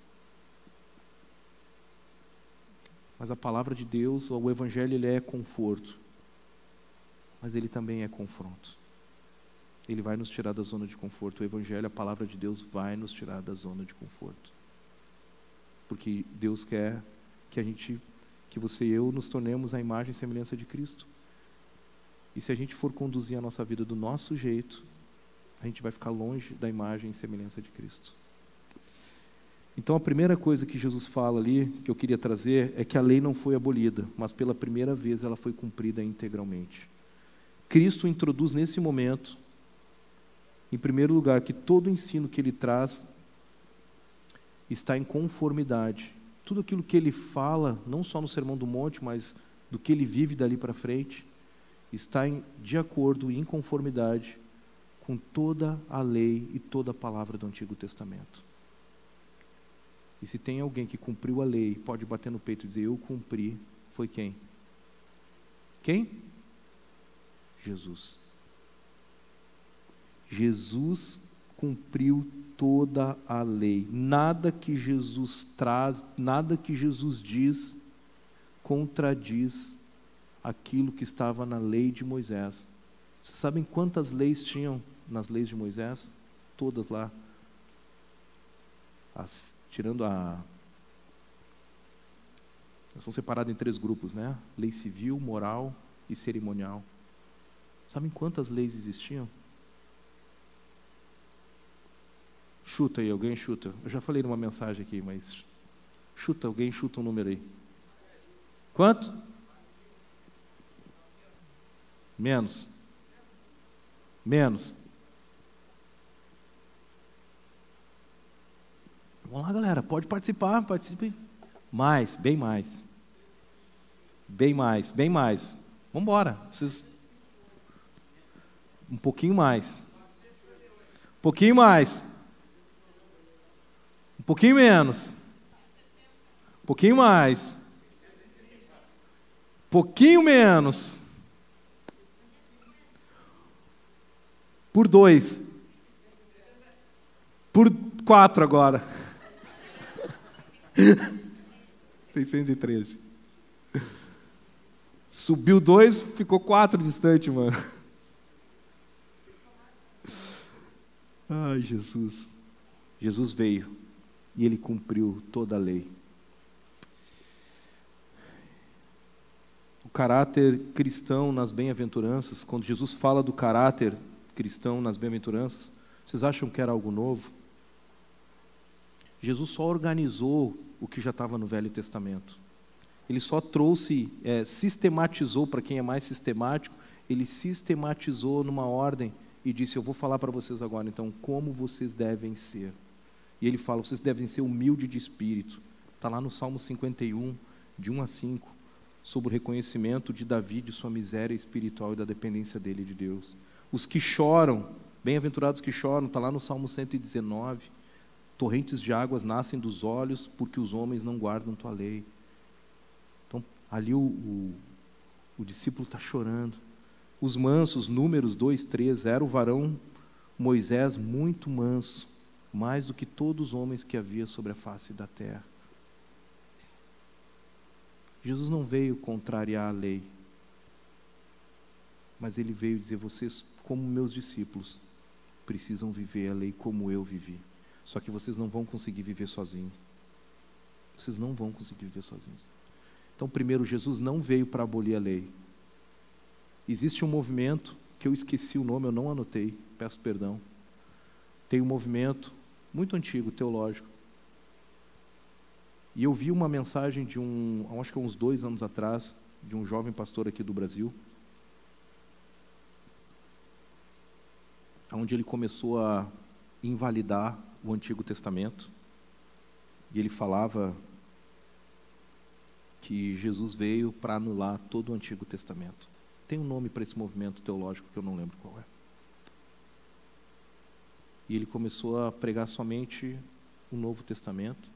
Mas a palavra de Deus, o Evangelho, ele é conforto. Mas ele também é confronto. Ele vai nos tirar da zona de conforto. O Evangelho, a palavra de Deus, vai nos tirar da zona de conforto. Porque Deus quer que você e eu nos tornemos a imagem e semelhança de Cristo. E se a gente for conduzir a nossa vida do nosso jeito, a gente vai ficar longe da imagem e semelhança de Cristo. Então a primeira coisa que Jesus fala ali, que eu queria trazer, é que a lei não foi abolida, mas pela primeira vez ela foi cumprida integralmente. Cristo introduz nesse momento, em primeiro lugar, que todo o ensino que ele traz está em conformidade. Tudo aquilo que ele fala, não só no Sermão do Monte, mas do que ele vive dali para frente, está de acordo e em conformidade com toda a lei e toda a palavra do Antigo Testamento. E se tem alguém que cumpriu a lei, pode bater no peito e dizer, eu cumpri, foi quem? Quem? Jesus. Jesus cumpriu toda a lei. Nada que Jesus traz, nada que Jesus diz, contradiz aquilo que estava na lei de Moisés. Vocês sabem quantas leis tinham nas leis de Moisés? Todas lá. Tirando elas são separadas em 3 grupos, né? Lei civil, moral e cerimonial. Sabem quantas leis existiam? Chuta aí, alguém chuta. Eu já falei numa mensagem aqui, mas chuta, alguém chuta um número aí. Quanto? Menos. Vamos lá, galera, pode participar, participe. Mais, bem mais. Bem mais. Vamos embora. Vocês... Um pouquinho mais. Um pouquinho mais. Um pouquinho menos. Um pouquinho mais. Um pouquinho menos. Por 2. Por 4 agora. 613. Subiu 2, ficou 4 distante, mano. Ai, Jesus. Jesus veio e ele cumpriu toda a lei. O caráter cristão nas bem-aventuranças, quando Jesus fala do caráter cristão nas bem-aventuranças, vocês acham que era algo novo? Jesus só organizou o que já estava no Velho Testamento. Ele só trouxe, sistematizou, para quem é mais sistemático, ele sistematizou numa ordem e disse, eu vou falar para vocês agora, então, como vocês devem ser. E ele fala, vocês devem ser humildes de espírito. Está lá no Salmo 51, de 1 a 5, sobre o reconhecimento de Davi, de sua miséria espiritual e da dependência dele de Deus. Os que choram, bem-aventurados que choram, está lá no Salmo 119, torrentes de águas nascem dos olhos, porque os homens não guardam tua lei. Então, ali o discípulo está chorando. Os mansos, Números 2, 3, era o varão Moisés muito manso, mais do que todos os homens que havia sobre a face da terra. Jesus não veio contrariar a lei, mas ele veio dizer, vocês, como meus discípulos, precisam viver a lei como eu vivi. Só que vocês não vão conseguir viver sozinhos. Vocês não vão conseguir viver sozinhos. Então, primeiro, Jesus não veio para abolir a lei. Existe um movimento, que eu esqueci o nome, eu não anotei, peço perdão. Tem um movimento muito antigo, teológico. E eu vi uma mensagem de acho que uns 2 anos atrás, de um jovem pastor aqui do Brasil, onde ele começou a invalidar o Antigo Testamento, e ele falava que Jesus veio para anular todo o Antigo Testamento. Tem um nome para esse movimento teológico que eu não lembro qual é. E ele começou a pregar somente o Novo Testamento,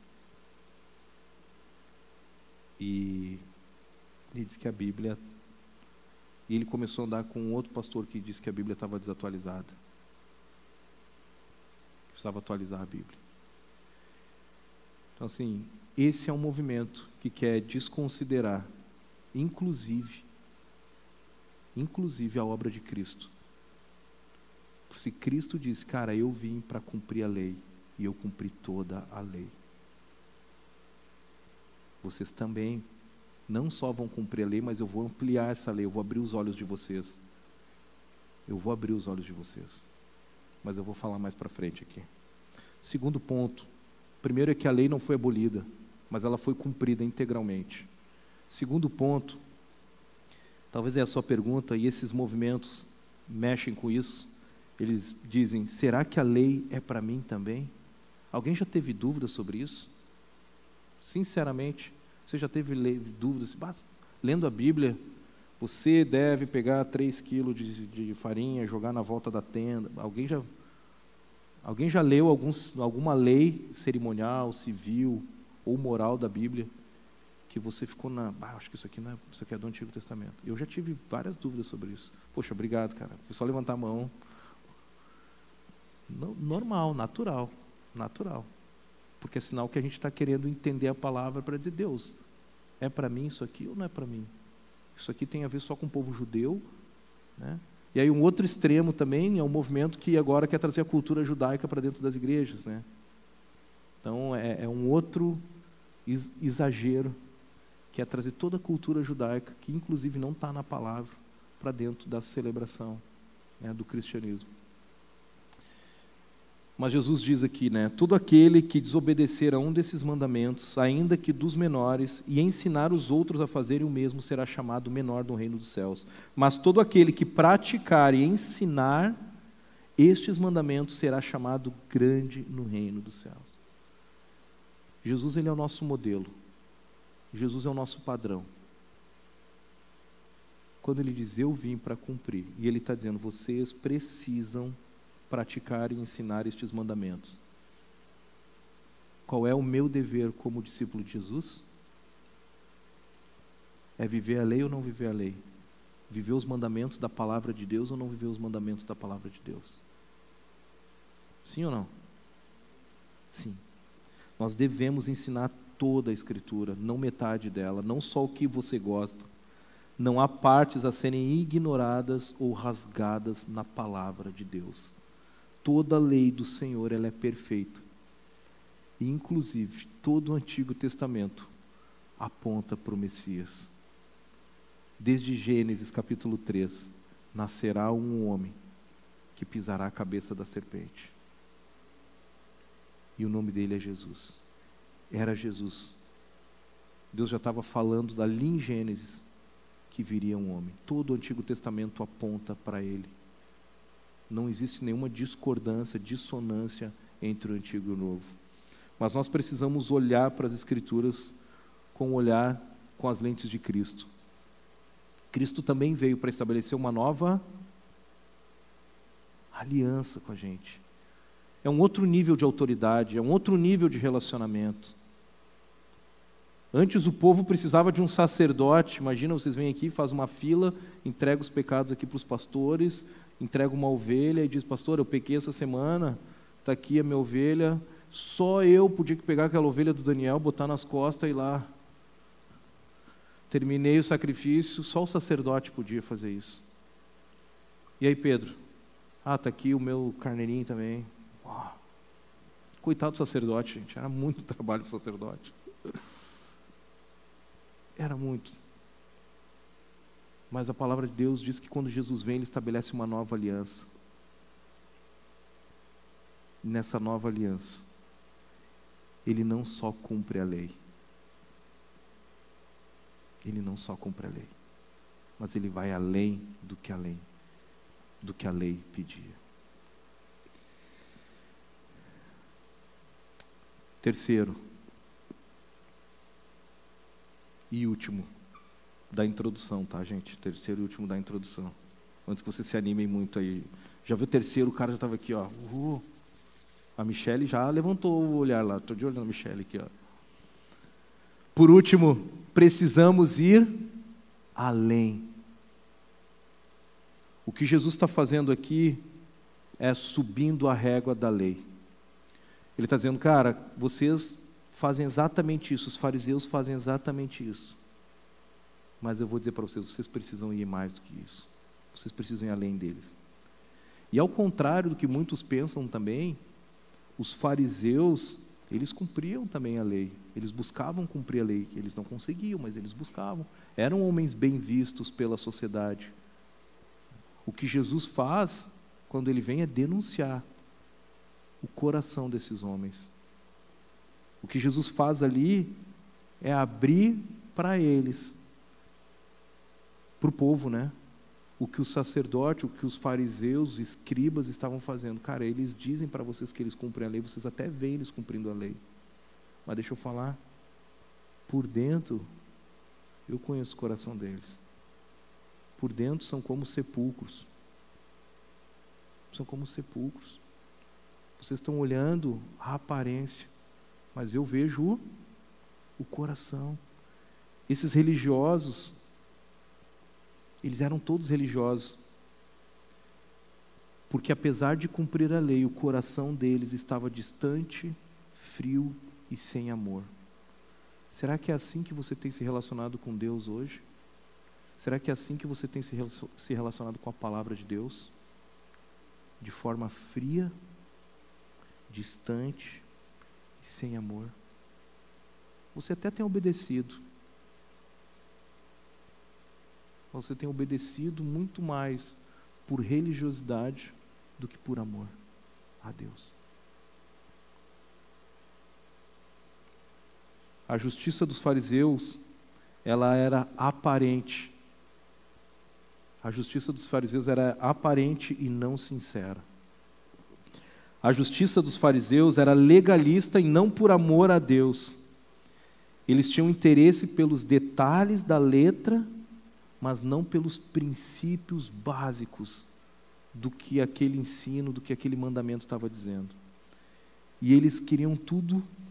e ele diz que a Bíblia E ele começou a andar com um outro pastor que disse que a Bíblia estava desatualizada. Que precisava atualizar a Bíblia. Então, assim, esse é um movimento que quer desconsiderar, inclusive a obra de Cristo. Se Cristo disse, cara, eu vim para cumprir a lei, e eu cumpri toda a lei. Vocês também não só vão cumprir a lei, mas eu vou ampliar essa lei, eu vou abrir os olhos de vocês. Eu vou abrir os olhos de vocês. Mas eu vou falar mais para frente aqui. Segundo ponto. Primeiro é que a lei não foi abolida, mas ela foi cumprida integralmente. Segundo ponto, talvez é a sua pergunta, e esses movimentos mexem com isso. Eles dizem, será que a lei é para mim também? Alguém já teve dúvida sobre isso? Sinceramente, você já teve dúvidas? Lendo a Bíblia, você deve pegar 3 quilos de farinha, jogar na volta da tenda. Alguém já leu alguma lei cerimonial, civil ou moral da Bíblia que você ficou acho que isso aqui é do Antigo Testamento. Eu já tive várias dúvidas sobre isso. Poxa, obrigado, cara. Foi só levantar a mão. Normal, natural. Porque é sinal que a gente está querendo entender a palavra para dizer, Deus, é para mim isso aqui ou não é para mim? Isso aqui tem a ver só com o povo judeu, né? E aí um outro extremo também é um movimento que agora quer trazer a cultura judaica para dentro das igrejas, né? Então é um outro exagero, que é trazer toda a cultura judaica, que inclusive não está na palavra, para dentro da celebração, né, do cristianismo. Mas Jesus diz aqui, né, todo aquele que desobedecer a um desses mandamentos, ainda que dos menores, e ensinar os outros a fazerem o mesmo, será chamado menor do reino dos céus. Mas todo aquele que praticar e ensinar estes mandamentos será chamado grande no reino dos céus. Jesus, ele é o nosso modelo. Jesus é o nosso padrão. Quando ele diz, eu vim para cumprir, e ele está dizendo, vocês precisam praticar e ensinar estes mandamentos. Qual é o meu dever como discípulo de Jesus? É viver a lei ou não viver a lei? Viver os mandamentos da palavra de Deus ou não viver os mandamentos da palavra de Deus? Sim ou não? Sim. Nós devemos ensinar toda a Escritura, não metade dela, não só o que você gosta. Não há partes a serem ignoradas ou rasgadas na palavra de Deus. Toda a lei do Senhor, ela é perfeita. E, inclusive, todo o Antigo Testamento aponta para o Messias. Desde Gênesis capítulo 3, nascerá um homem que pisará a cabeça da serpente. E o nome dele é Jesus. Era Jesus. Deus já estava falando ali em Gênesis que viria um homem. Todo o Antigo Testamento aponta para ele. Não existe nenhuma discordância, dissonância entre o Antigo e o Novo. Mas nós precisamos olhar para as Escrituras com o olhar, com as lentes de Cristo. Cristo também veio para estabelecer uma nova aliança com a gente. É um outro nível de autoridade, é um outro nível de relacionamento. Antes o povo precisava de um sacerdote. Imagina, vocês vêm aqui, faz uma fila, entrega os pecados aqui para os pastores, entrega uma ovelha e diz, pastor, eu pequei essa semana, está aqui a minha ovelha, só eu podia pegar aquela ovelha do Daniel, botar nas costas e ir lá. Terminei o sacrifício, só o sacerdote podia fazer isso. E aí, Pedro? Está aqui o meu carneirinho também. Uau. Coitado do sacerdote, gente, era muito trabalho para o sacerdote. Era muito. Mas a palavra de Deus diz que quando Jesus vem, ele estabelece uma nova aliança. E nessa nova aliança, ele não só cumpre a lei. Ele não só cumpre a lei, mas ele vai além do que a lei pedia. Terceiro e último da introdução, tá, gente? Terceiro e último da introdução. Antes que vocês se animem muito aí. Já viu o terceiro, o cara já estava aqui, ó. A Michele já levantou o olhar lá. Estou de olho na Michele aqui, ó. Por último, precisamos ir além. O que Jesus está fazendo aqui é subindo a régua da lei. Ele está dizendo, cara, vocês fazem exatamente isso, os fariseus fazem exatamente isso. Mas eu vou dizer para vocês, vocês precisam ir mais do que isso. Vocês precisam ir além deles. E ao contrário do que muitos pensam também, os fariseus, eles cumpriam também a lei. Eles buscavam cumprir a lei. Eles não conseguiam, mas eles buscavam. Eram homens bem vistos pela sociedade. O que Jesus faz, quando ele vem, é denunciar o coração desses homens. O que Jesus faz ali é abrir para eles, para o povo, né? O que o sacerdote, o que os fariseus, os escribas estavam fazendo. Cara, eles dizem para vocês que eles cumprem a lei, vocês até veem eles cumprindo a lei. Mas deixa eu falar, por dentro, eu conheço o coração deles. Por dentro são como sepulcros. São como sepulcros. Vocês estão olhando a aparência, mas eu vejo o coração. Esses religiosos, eles eram todos religiosos, porque apesar de cumprir a lei, o coração deles estava distante, frio e sem amor. Será que é assim que você tem se relacionado com Deus hoje? Será que é assim que você tem se relacionado com a palavra de Deus? De forma fria, distante e sem amor. Você até tem obedecido. Você tem obedecido muito mais por religiosidade do que por amor a Deus. A justiça dos fariseus, ela era aparente. A justiça dos fariseus era aparente e não sincera. A justiça dos fariseus era legalista e não por amor a Deus. Eles tinham interesse pelos detalhes da letra, mas não pelos princípios básicos do que aquele ensino, do que aquele mandamento estava dizendo. E eles queriam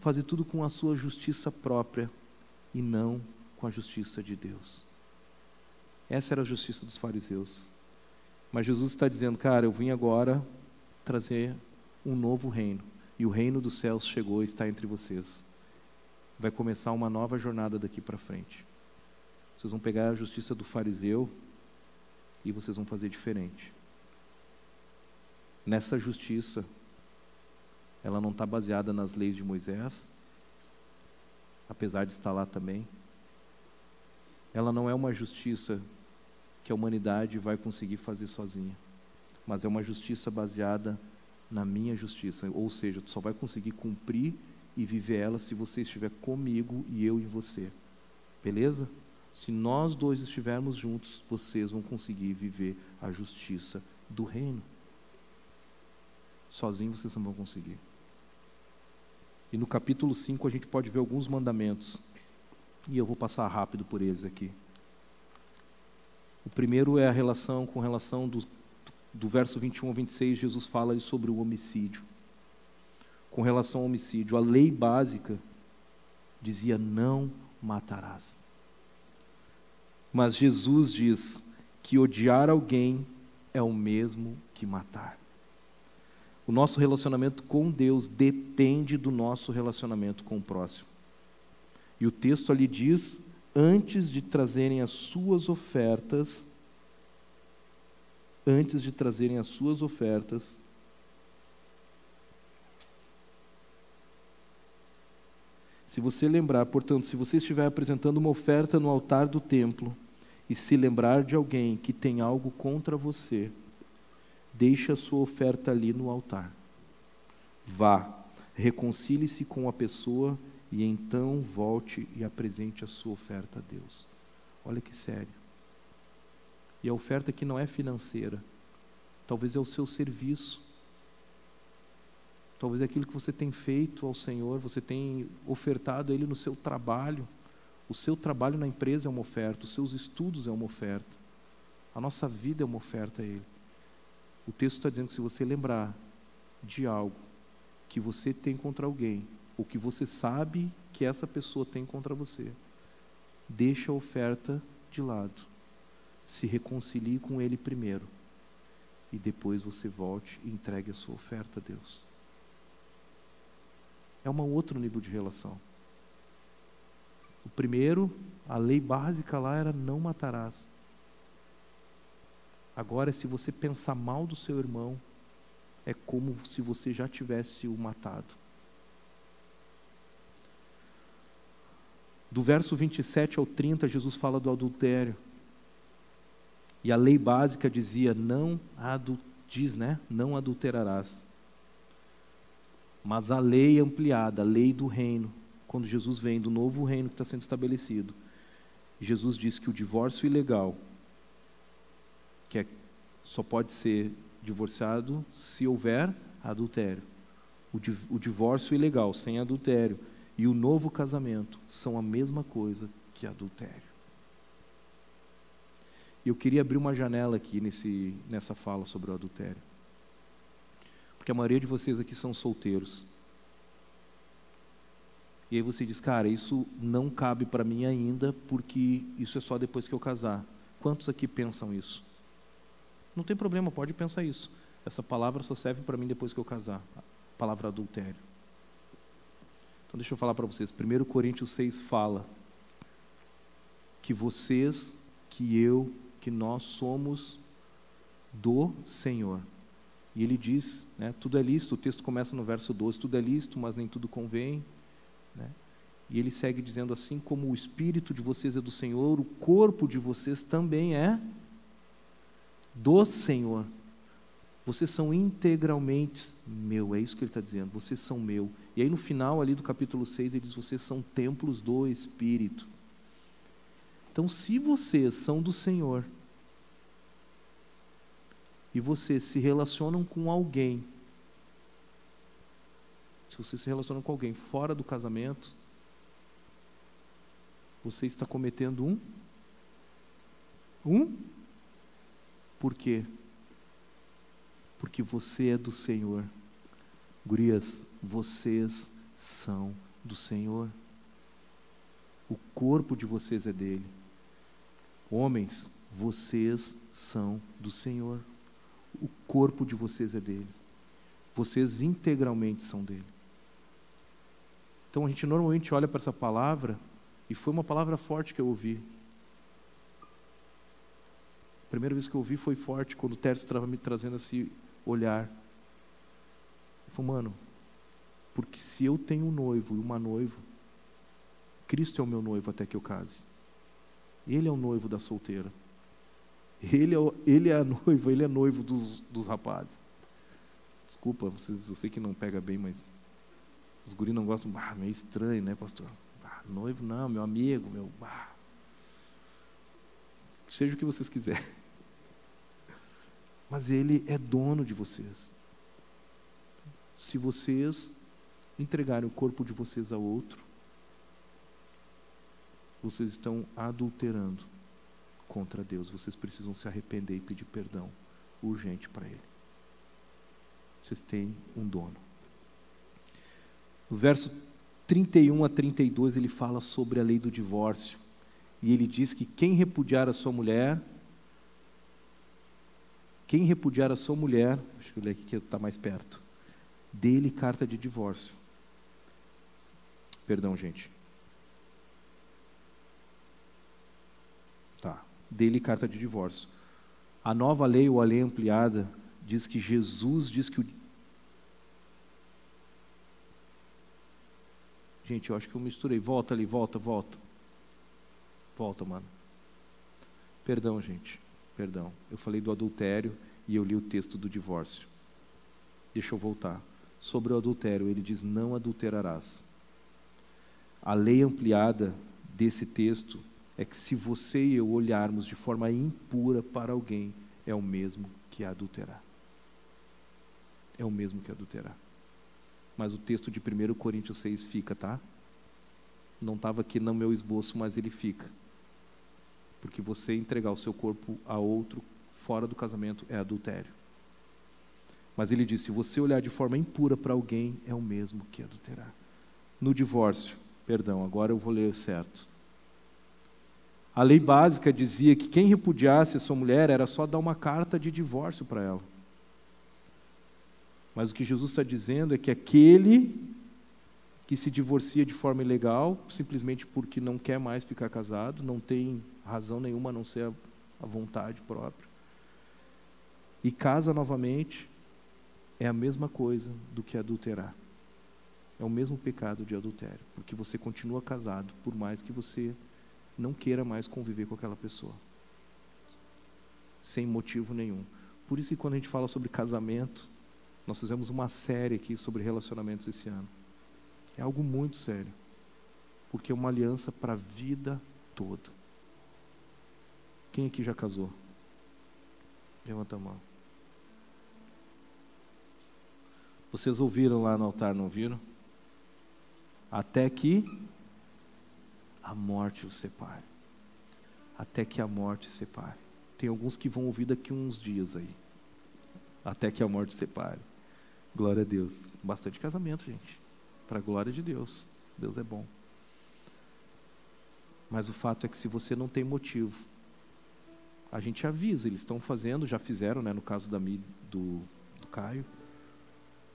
fazer tudo com a sua justiça própria e não com a justiça de Deus. Essa era a justiça dos fariseus. Mas Jesus está dizendo, cara, eu vim agora trazer um novo reino. E o reino dos céus chegou e está entre vocês. Vai começar uma nova jornada daqui para frente. Vocês vão pegar a justiça do fariseu e vocês vão fazer diferente. Nessa justiça, ela não está baseada nas leis de Moisés, apesar de estar lá também. Ela não é uma justiça que a humanidade vai conseguir fazer sozinha, mas é uma justiça baseada na minha justiça, ou seja, tu só vai conseguir cumprir e viver ela se você estiver comigo e eu em você. Beleza? Se nós dois estivermos juntos, vocês vão conseguir viver a justiça do reino. Sozinhos vocês não vão conseguir. E no capítulo 5 a gente pode ver alguns mandamentos. E eu vou passar rápido por eles aqui. O primeiro é a relação do verso 21 ao 26, Jesus fala sobre o homicídio. Com relação ao homicídio, a lei básica dizia: não matarás. Mas Jesus diz que odiar alguém é o mesmo que matar. O nosso relacionamento com Deus depende do nosso relacionamento com o próximo. E o texto ali diz, antes de trazerem as suas ofertas, se você lembrar, portanto, se você estiver apresentando uma oferta no altar do templo e se lembrar de alguém que tem algo contra você, deixe a sua oferta ali no altar. Vá, reconcilie-se com a pessoa e então volte e apresente a sua oferta a Deus. Olha que sério. E a oferta aqui não é financeira. Talvez é o seu serviço. Talvez é aquilo que você tem feito ao Senhor, você tem ofertado a Ele no seu trabalho. O seu trabalho na empresa é uma oferta, os seus estudos é uma oferta. A nossa vida é uma oferta a Ele. O texto está dizendo que se você lembrar de algo que você tem contra alguém, ou que você sabe que essa pessoa tem contra você, deixa a oferta de lado. Se reconcilie com Ele primeiro, e depois você volte e entregue a sua oferta a Deus. É um outro nível de relação. O primeiro, a lei básica lá era não matarás. Agora, se você pensar mal do seu irmão, é como se você já tivesse o matado. Do verso 27 ao 30, Jesus fala do adultério. E a lei básica dizia, não adulterarás. Mas a lei ampliada, a lei do reino, quando Jesus vem, do novo reino que está sendo estabelecido, Jesus diz que o divórcio ilegal, só pode ser divorciado se houver adultério. O divórcio ilegal, sem adultério, e o novo casamento são a mesma coisa que adultério. E eu queria abrir uma janela aqui nessa fala sobre o adultério. Porque a maioria de vocês aqui são solteiros. E aí você diz, cara, isso não cabe para mim ainda, porque isso é só depois que eu casar. Quantos aqui pensam isso? Não tem problema, pode pensar isso. Essa palavra só serve para mim depois que eu casar. A palavra adultério. Então deixa eu falar para vocês. 1 Coríntios 6 fala que vocês, que nós somos do Senhor. E ele diz, né, tudo é lícito, o texto começa no verso 12, tudo é lícito, mas nem tudo convém. Né? E ele segue dizendo, assim como o espírito de vocês é do Senhor, o corpo de vocês também é do Senhor. Vocês são integralmente meu, é isso que ele está dizendo, vocês são meu. E aí no final ali do capítulo 6 ele diz, vocês são templos do Espírito. Então se vocês são do Senhor, e vocês se relacionam com alguém, se você se relaciona com alguém fora do casamento, você está cometendo Por quê? Porque você é do Senhor. Gurias, vocês são do Senhor. O corpo de vocês é dele. Homens, vocês são do Senhor. O corpo de vocês é dele. Vocês integralmente são dele. Então a gente normalmente olha para essa palavra, e foi uma palavra forte que eu ouvi. A primeira vez que eu ouvi foi forte, quando o Tércio estava me trazendo esse olhar. Eu falei, mano, porque se eu tenho um noivo e uma noiva, Cristo é o meu noivo até que eu case. Ele é o noivo da solteira. Ele é a noiva, ele é noivo dos rapazes. Desculpa, eu sei que não pega bem, mas os guris não gostam, meio estranho, né, pastor? Noivo não, meu amigo, seja o que vocês quiserem. Mas ele é dono de vocês. Se vocês entregarem o corpo de vocês a outro, vocês estão adulterando contra Deus. Vocês precisam se arrepender e pedir perdão urgente para Ele. Vocês têm um dono. No verso 31 a 32 ele fala sobre a lei do divórcio. E ele diz que quem repudiar a sua mulher, deixa eu ler aqui que está mais perto, dê-lhe carta de divórcio. Perdão, gente. Dê-lhe carta de divórcio. A nova lei, ou a lei ampliada, diz que Jesus diz que Gente, eu acho que eu misturei. Volta ali, volta. Volta, mano. Perdão, gente. Perdão. Eu falei do adultério e eu li o texto do divórcio. Deixa eu voltar. Sobre o adultério, ele diz, não adulterarás. A lei ampliada desse texto é que se você e eu olharmos de forma impura para alguém, é o mesmo que adulterar. É o mesmo que adulterar. Mas o texto de 1 Coríntios 6 fica, tá? Não estava aqui no meu esboço, mas ele fica. Porque você entregar o seu corpo a outro fora do casamento é adultério. Mas ele diz, se você olhar de forma impura para alguém, é o mesmo que adulterar. No divórcio, agora eu vou ler certo. A lei básica dizia que quem repudiasse a sua mulher era só dar uma carta de divórcio para ela. Mas o que Jesus está dizendo é que aquele que se divorcia de forma ilegal, simplesmente porque não quer mais ficar casado, não tem razão nenhuma a não ser a vontade própria, e casa novamente, é a mesma coisa do que adulterar. É o mesmo pecado de adultério, porque você continua casado, por mais que você não queira mais conviver com aquela pessoa, sem motivo nenhum. Por isso que quando a gente fala sobre casamento, nós fizemos uma série aqui sobre relacionamentos esse ano. É algo muito sério, porque é uma aliança para a vida toda. Quem aqui já casou? Levanta a mão. Vocês ouviram lá no altar, não ouviram? Até que a morte os separe. Até que a morte separe. Tem alguns que vão ouvir daqui uns dias aí. Até que a morte separe. Glória a Deus. Bastante casamento, gente. Para a glória de Deus. Deus é bom. Mas o fato é que se você não tem motivo, a gente avisa. Eles estão fazendo, já fizeram, né, no caso do Caio.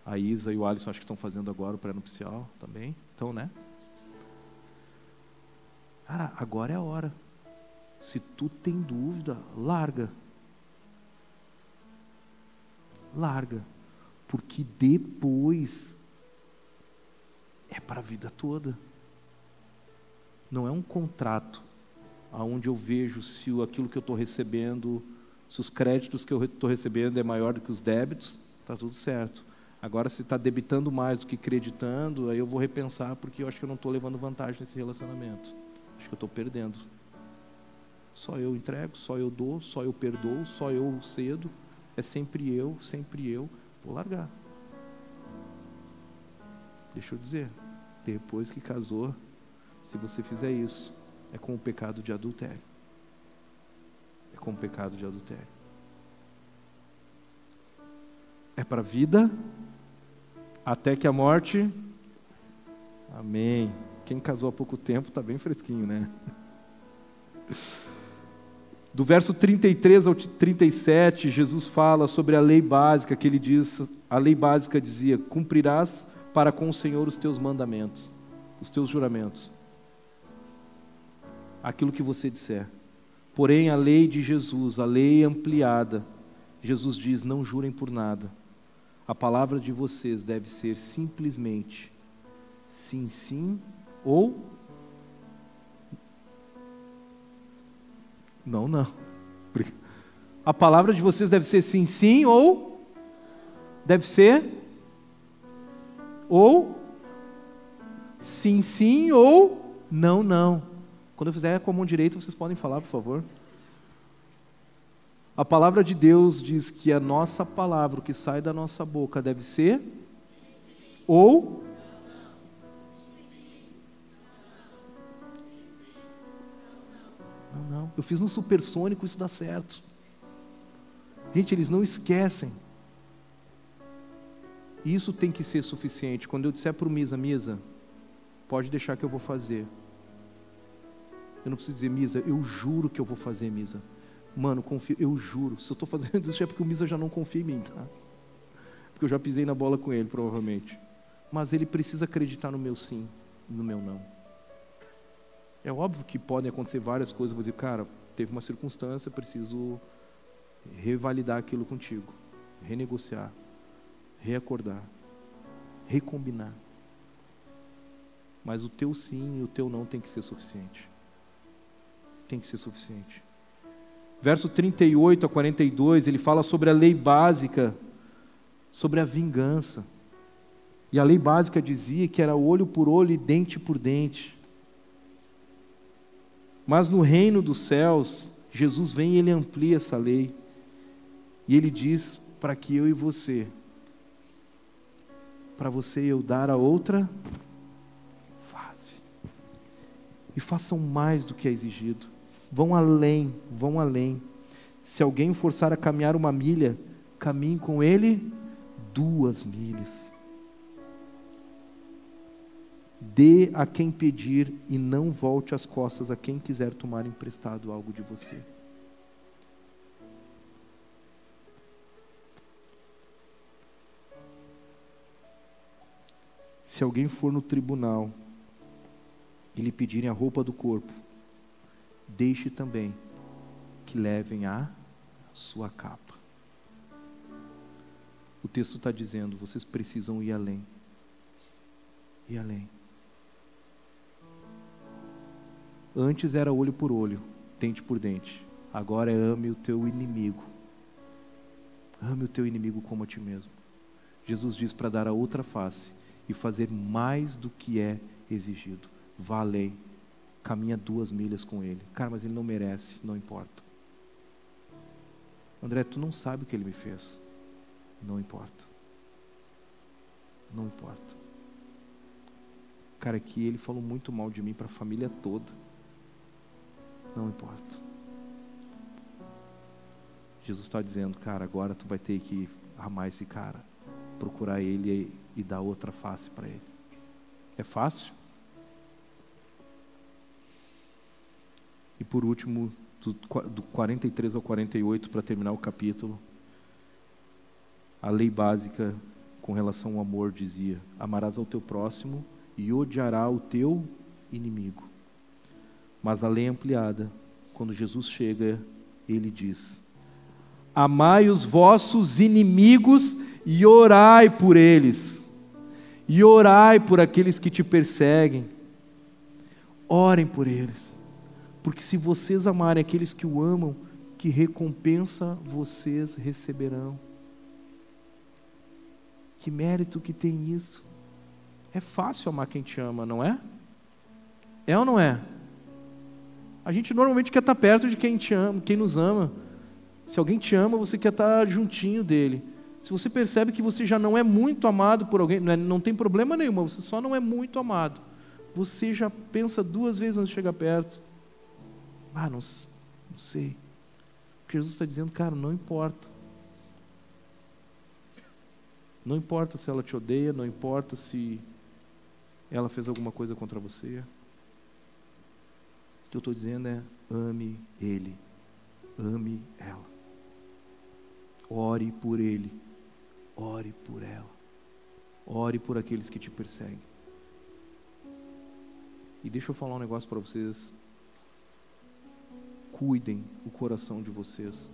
A Isa e o Alisson acho que estão fazendo agora o pré-nupcial também. Então, né? Cara, agora é a hora. Se tu tem dúvida, larga. Larga. Porque depois é para a vida toda. Não é um contrato onde eu vejo se aquilo que eu estou recebendo, se os créditos que eu estou recebendo é maior do que os débitos, está tudo certo. Agora, se está debitando mais do que creditando, aí eu vou repensar, porque eu acho que eu não estou levando vantagem nesse relacionamento. Acho que eu estou perdendo. Só eu entrego, só eu dou, só eu perdoo, só eu cedo. É sempre eu, vou largar. Deixa eu dizer, depois que casou, se você fizer isso, é com o pecado de adultério. É com o pecado de adultério. É para a vida, até que a morte... Amém. Quem casou há pouco tempo está bem fresquinho, né? Do verso 33 ao 37, Jesus fala sobre a lei básica, que ele diz, a lei básica dizia: cumprirás para com o Senhor os teus mandamentos, os teus juramentos, aquilo que você disser. Porém, a lei de Jesus, a lei ampliada, Jesus diz: não jurem por nada. A palavra de vocês deve ser simplesmente sim, sim, ou não, não. A palavra de vocês deve ser sim, sim, ou deve ser ou sim, sim, ou não, não. Quando eu fizer com a mão direita, vocês podem falar, por favor. A palavra de Deus diz que a nossa palavra, o que sai da nossa boca, deve ser ou não. Eu fiz no supersônico, isso dá certo. Gente, eles não esquecem. Isso tem que ser suficiente. Quando eu disser para o Misa, pode deixar que eu vou fazer. Eu não preciso dizer: Misa, eu juro que eu vou fazer, Misa. Mano, confio, eu juro. Se eu estou fazendo isso é porque o Misa já não confia em mim, tá? Porque eu já pisei na bola com ele, provavelmente. Mas ele precisa acreditar no meu sim e no meu não. É óbvio que podem acontecer várias coisas. Eu vou dizer: cara, teve uma circunstância, preciso revalidar aquilo contigo, renegociar, reacordar, recombinar. Mas o teu sim e o teu não tem que ser suficiente. Tem que ser suficiente. Verso 38 a 42, ele fala sobre a lei básica, sobre a vingança. E a lei básica dizia que era olho por olho e dente por dente. Mas no reino dos céus, Jesus vem e ele amplia essa lei. E ele diz para que eu e você, para você e eu dar a outra face. E façam mais do que é exigido. Vão além, vão além. Se alguém forçar a caminhar 1 milha, caminhe com ele 2 milhas. Dê a quem pedir e não volte as costas a quem quiser tomar emprestado algo de você. se alguém for no tribunal e lhe pedirem a roupa do corpo, deixe também que levem a sua capa. O texto está dizendo, vocês precisam ir além. Ir além. Antes era olho por olho, dente por dente. Agora é ame o teu inimigo. Ame o teu inimigo como a ti mesmo. Jesus diz para dar a outra face e fazer mais do que é exigido. Vá além. Caminha 2 milhas com ele. Cara, mas ele não merece, não importa. André, tu não sabe o que ele me fez. Não importa. Não importa. Cara, aqui ele falou muito mal de mim para a família toda. Não importa. Jesus está dizendo, cara, agora tu vai ter que amar esse cara, procurar ele e dar outra face para ele. É fácil? E por último, do 43 ao 48, para terminar o capítulo, a lei básica com relação ao amor dizia, amarás ao teu próximo e odiará o teu inimigo. Mas a lei ampliada, quando Jesus chega, ele diz, amai os vossos inimigos e orai por eles. E orai por aqueles que te perseguem. Orem por eles. Porque se vocês amarem aqueles que o amam, que recompensa vocês receberão. Que mérito que tem isso. É fácil amar quem te ama, não é? É ou não é? A gente normalmente quer estar perto de quem te ama, quem nos ama. Se alguém te ama, você quer estar juntinho dele. Se você percebe que você já não é muito amado por alguém, não tem problema nenhum, você só não é muito amado. Você já pensa 2 vezes antes de chegar perto. Não sei. Porque Jesus está dizendo, cara, não importa. Não importa se ela te odeia, não importa se ela fez alguma coisa contra você. O que eu estou dizendo é, ame ele, ame ela. Ore por ele, ore por ela. Ore por aqueles que te perseguem. E deixa eu falar um negócio para vocês. Cuidem o coração de vocês.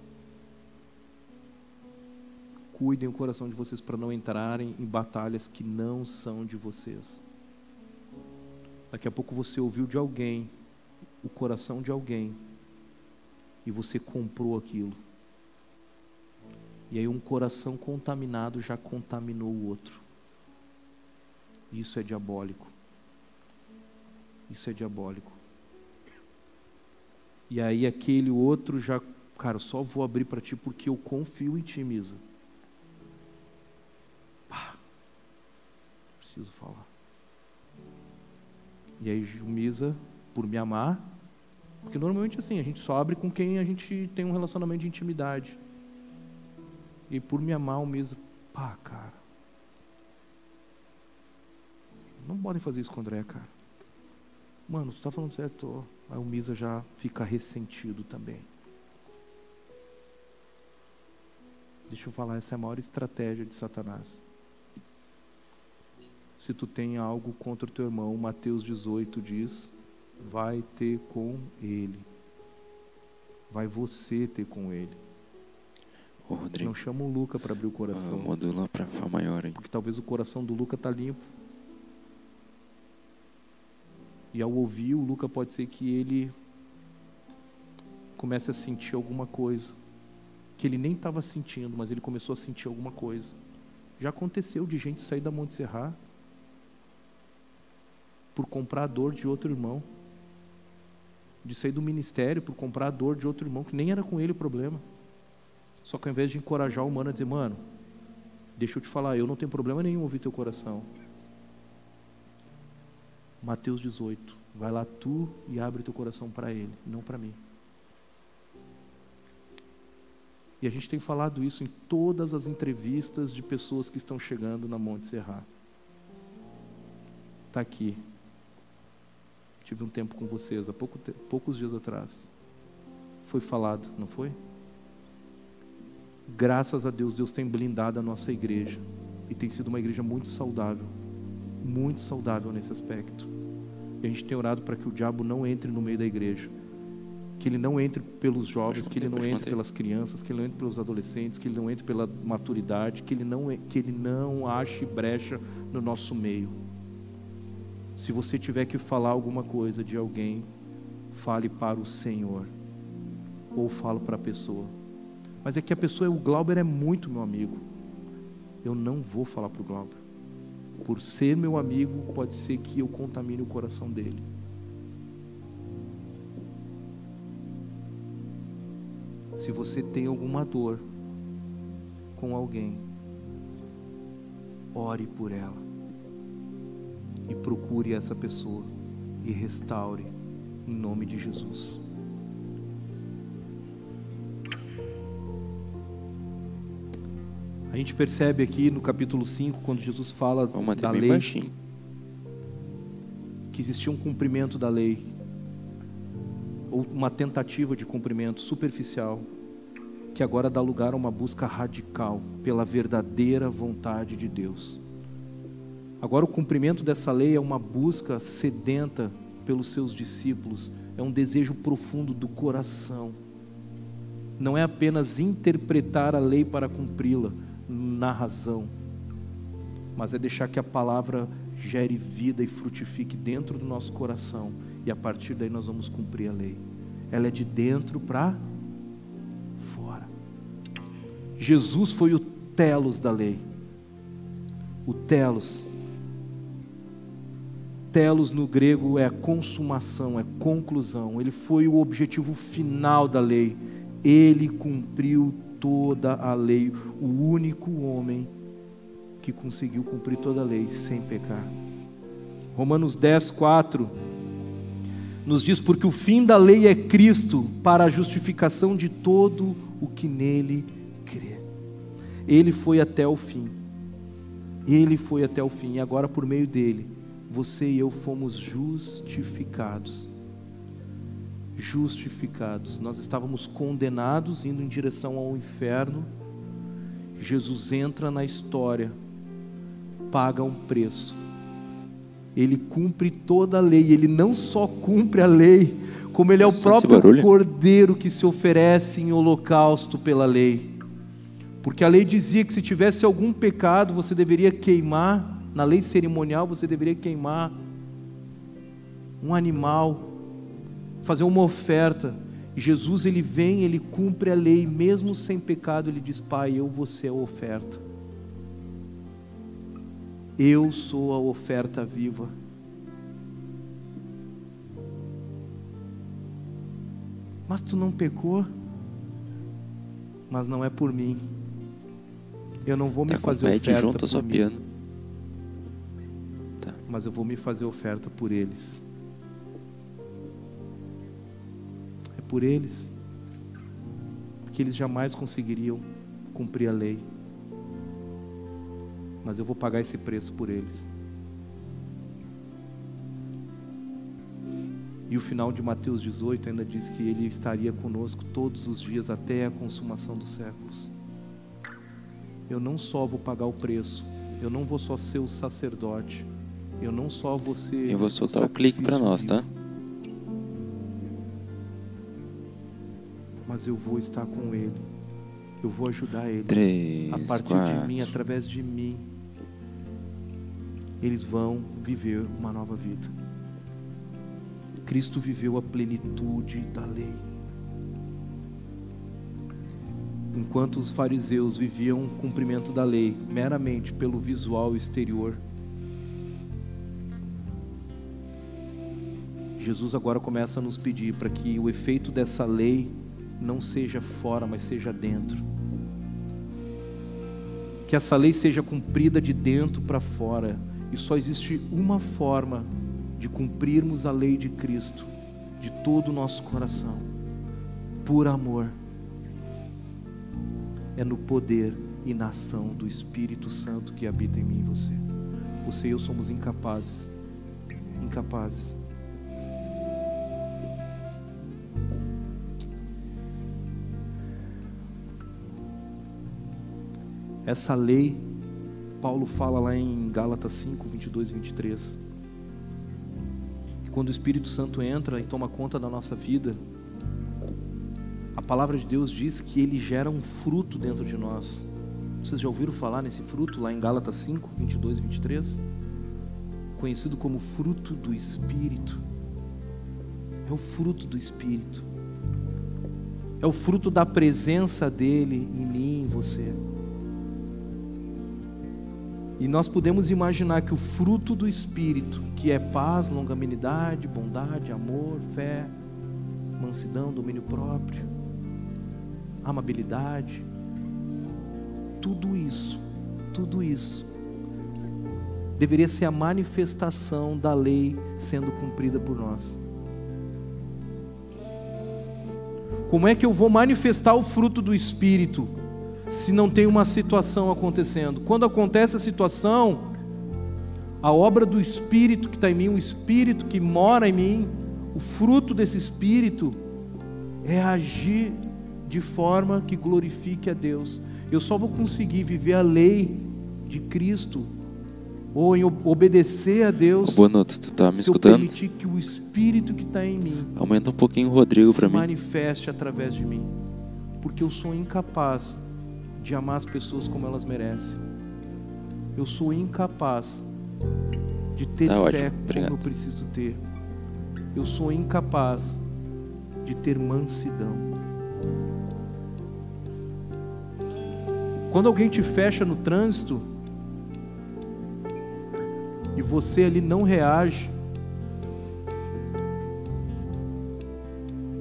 Cuidem o coração de vocês para não entrarem em batalhas que não são de vocês. Daqui a pouco você ouviu de alguém, o coração de alguém, e você comprou aquilo. E aí um coração contaminado já contaminou o outro. Isso é diabólico. Isso é diabólico. E aí aquele outro já, cara, só vou abrir para ti porque eu confio em ti, Misa. Preciso falar. E aí Misa, por me amar, porque normalmente assim, a gente só abre com quem a gente tem um relacionamento de intimidade. E por me amar, o Misa, cara, não podem fazer isso com o André, cara. Mano, tu tá falando certo? Aí o Misa já fica ressentido também. Deixa eu falar, essa é a maior estratégia de Satanás. Se tu tem algo contra o teu irmão, Mateus 18 diz, vai ter com ele. Vai você ter com ele. Ô, Rodrigo, não chama o Luca para abrir o coração. Modula para Fá maior, hein? Porque talvez o coração do Luca tá limpo. E ao ouvir, o Luca pode ser que ele comece a sentir alguma coisa. Que ele nem estava sentindo, mas ele começou a sentir alguma coisa. Já aconteceu de gente sair da Monte Serra por comprar a dor de outro irmão. De sair do ministério por comprar a dor de outro irmão, que nem era com ele o problema. Só que ao invés de encorajar o humano a dizer, mano, deixa eu te falar, eu não tenho problema nenhum ouvir teu coração. Mateus 18, vai lá tu e abre teu coração para ele, não para mim. E a gente tem falado isso em todas as entrevistas de pessoas que estão chegando na Monte Serra. Está aqui. Tive um tempo com vocês, há poucos dias atrás. Foi falado, não foi? Graças a Deus, Deus tem blindado a nossa igreja. E tem sido uma igreja muito saudável. muito saudável nesse aspecto. E a gente tem orado para que o diabo não entre no meio da igreja. Que ele não entre pelos jovens, que ele não entre pelas crianças, que ele não entre pelos adolescentes, que ele não entre pela maturidade, que ele não ache brecha no nosso meio. Se você tiver que falar alguma coisa de alguém, fale para o Senhor, ou falo para a pessoa. Mas é que a pessoa, o Glauber é muito meu amigo, eu não vou falar para o Glauber. Por ser meu amigo, pode ser que eu contamine o coração dele. Se você tem alguma dor com alguém, ore por ela e procure essa pessoa e restaure em nome de Jesus. A gente percebe aqui no capítulo 5, quando Jesus fala da lei, que existia um cumprimento da lei, ou uma tentativa de cumprimento superficial, que agora dá lugar a uma busca radical pela verdadeira vontade de Deus. Agora o cumprimento dessa lei é uma busca sedenta pelos seus discípulos, é um desejo profundo do coração. Não é apenas interpretar a lei para cumpri-la na razão, mas é deixar que a palavra gere vida e frutifique dentro do nosso coração, e a partir daí nós vamos cumprir a lei. Ela é de dentro para fora. Jesus foi o telos da lei. O telos. Telos no grego é consumação, é conclusão. Ele foi o objetivo final da lei. Ele cumpriu toda a lei. O único homem que conseguiu cumprir toda a lei sem pecar. Romanos 10:4 nos diz: porque o fim da lei é Cristo, para a justificação de todo o que nele crê. Ele foi até o fim. Ele foi até o fim. E agora, por meio dele, você e eu fomos justificados. Justificados. Nós estávamos condenados, indo em direção ao inferno. Jesus entra na história, paga um preço. Ele cumpre toda a lei. Ele não só cumpre a lei, como ele é o próprio cordeiro que se oferece em holocausto pela lei. Porque a lei dizia que se tivesse algum pecado, você deveria queimar, na lei cerimonial você deveria queimar um animal, fazer uma oferta. Jesus, ele vem, ele cumpre a lei, mesmo sem pecado. Ele diz: Pai, eu vou ser a oferta. Eu sou a oferta viva. Mas tu não pecou? Mas não é por mim. Eu não vou me fazer oferta junto, por mim. Piano. Tá. Mas eu vou me fazer oferta por eles. É por eles. Porque eles jamais conseguiriam cumprir a lei. Mas eu vou pagar esse preço por eles. E o final de Mateus 18 ainda diz que ele estaria conosco todos os dias até a consumação dos séculos. Eu não só vou pagar o preço, eu não vou só ser o sacerdote, eu não só vou ser... Eu vou soltar o clique para nós, tá? Mas eu vou estar com ele. Eu vou ajudar eles. 3, a partir 4. de mim, através de mim, eles vão viver uma nova vida. Cristo viveu a plenitude da lei. Enquanto os fariseus viviam o cumprimento da lei meramente pelo visual exterior, Jesus agora começa a nos pedir para que o efeito dessa lei não seja fora, mas seja dentro. Que essa lei seja cumprida de dentro para fora. E só existe uma forma de cumprirmos a lei de Cristo, de todo o nosso coração, por amor. É no poder e na ação do Espírito Santo que habita em mim e você. Você e eu somos incapazes. Incapazes. Essa lei Paulo fala lá em Gálatas 5, 22 e 23. Que quando o Espírito Santo entra e toma conta da nossa vida, a palavra de Deus diz que ele gera um fruto dentro de nós. Vocês já ouviram falar nesse fruto lá em Gálatas 5, 22 e 23? Conhecido como fruto do Espírito. É o fruto do Espírito. É o fruto da presença dele em mim, em você. E nós podemos imaginar que o fruto do Espírito, que é paz, longanimidade, bondade, amor, fé, mansidão, domínio próprio, amabilidade, tudo isso deveria ser a manifestação da lei sendo cumprida por nós. Como é que eu vou manifestar o fruto do Espírito se não tem uma situação acontecendo? Quando acontece a situação, a obra do Espírito que está em mim, o Espírito que mora em mim, o fruto desse Espírito é agir de forma que glorifique a Deus. Eu só vou conseguir viver a lei de Cristo ou em obedecer a Deus. Bonoto, tu tá me se escutando? eu permitir que o Espírito que está em mim Aumenta um pouquinho o Rodrigo para se mim. manifeste através de mim, porque eu sou incapaz de amar as pessoas como elas merecem. Eu sou incapaz de ter Tá fé ótimo, como obrigado. eu preciso ter. Eu sou incapaz de ter mansidão. Quando alguém te fecha no trânsito e você ali não reage,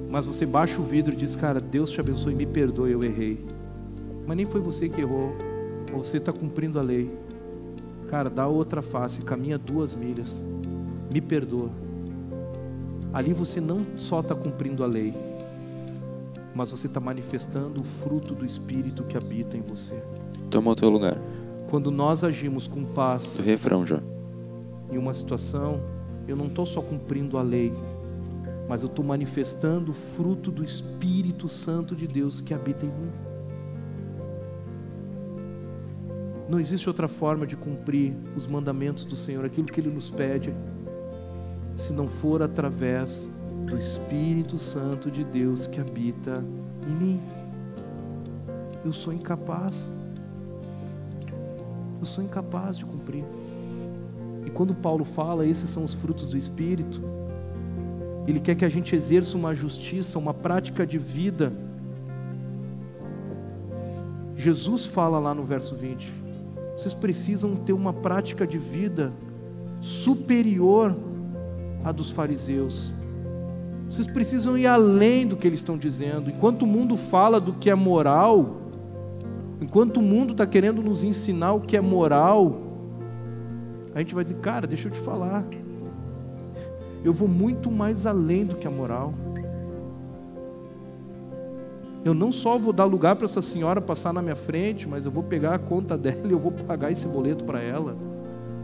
mas você baixa o vidro e diz: cara, Deus te abençoe, me perdoe, eu errei. Mas nem foi você que errou, você está cumprindo a lei. Cara, dá outra face, caminha 2 milhas, me perdoa. Ali você não só está cumprindo a lei, mas você está manifestando o fruto do Espírito que habita em você. Toma o teu lugar. Quando nós agimos com paz O refrão já. em uma situação, eu não estou só cumprindo a lei, mas eu estou manifestando o fruto do Espírito Santo de Deus que habita em mim. Não existe outra forma de cumprir os mandamentos do Senhor, aquilo que Ele nos pede, se não for através do Espírito Santo de Deus que habita em mim. Eu sou incapaz. Eu sou incapaz de cumprir. E quando Paulo fala, esses são os frutos do Espírito, ele quer que a gente exerça uma justiça, uma prática de vida. Jesus fala lá no verso 20, vocês precisam ter uma prática de vida superior à dos fariseus. Vocês precisam ir além do que eles estão dizendo. Enquanto o mundo fala do que é moral, enquanto o mundo está querendo nos ensinar o que é moral, a gente vai dizer: cara, deixa eu te falar, eu vou muito mais além do que a moral. Eu não só vou dar lugar para essa senhora passar na minha frente, mas eu vou pegar a conta dela e eu vou pagar esse boleto para ela,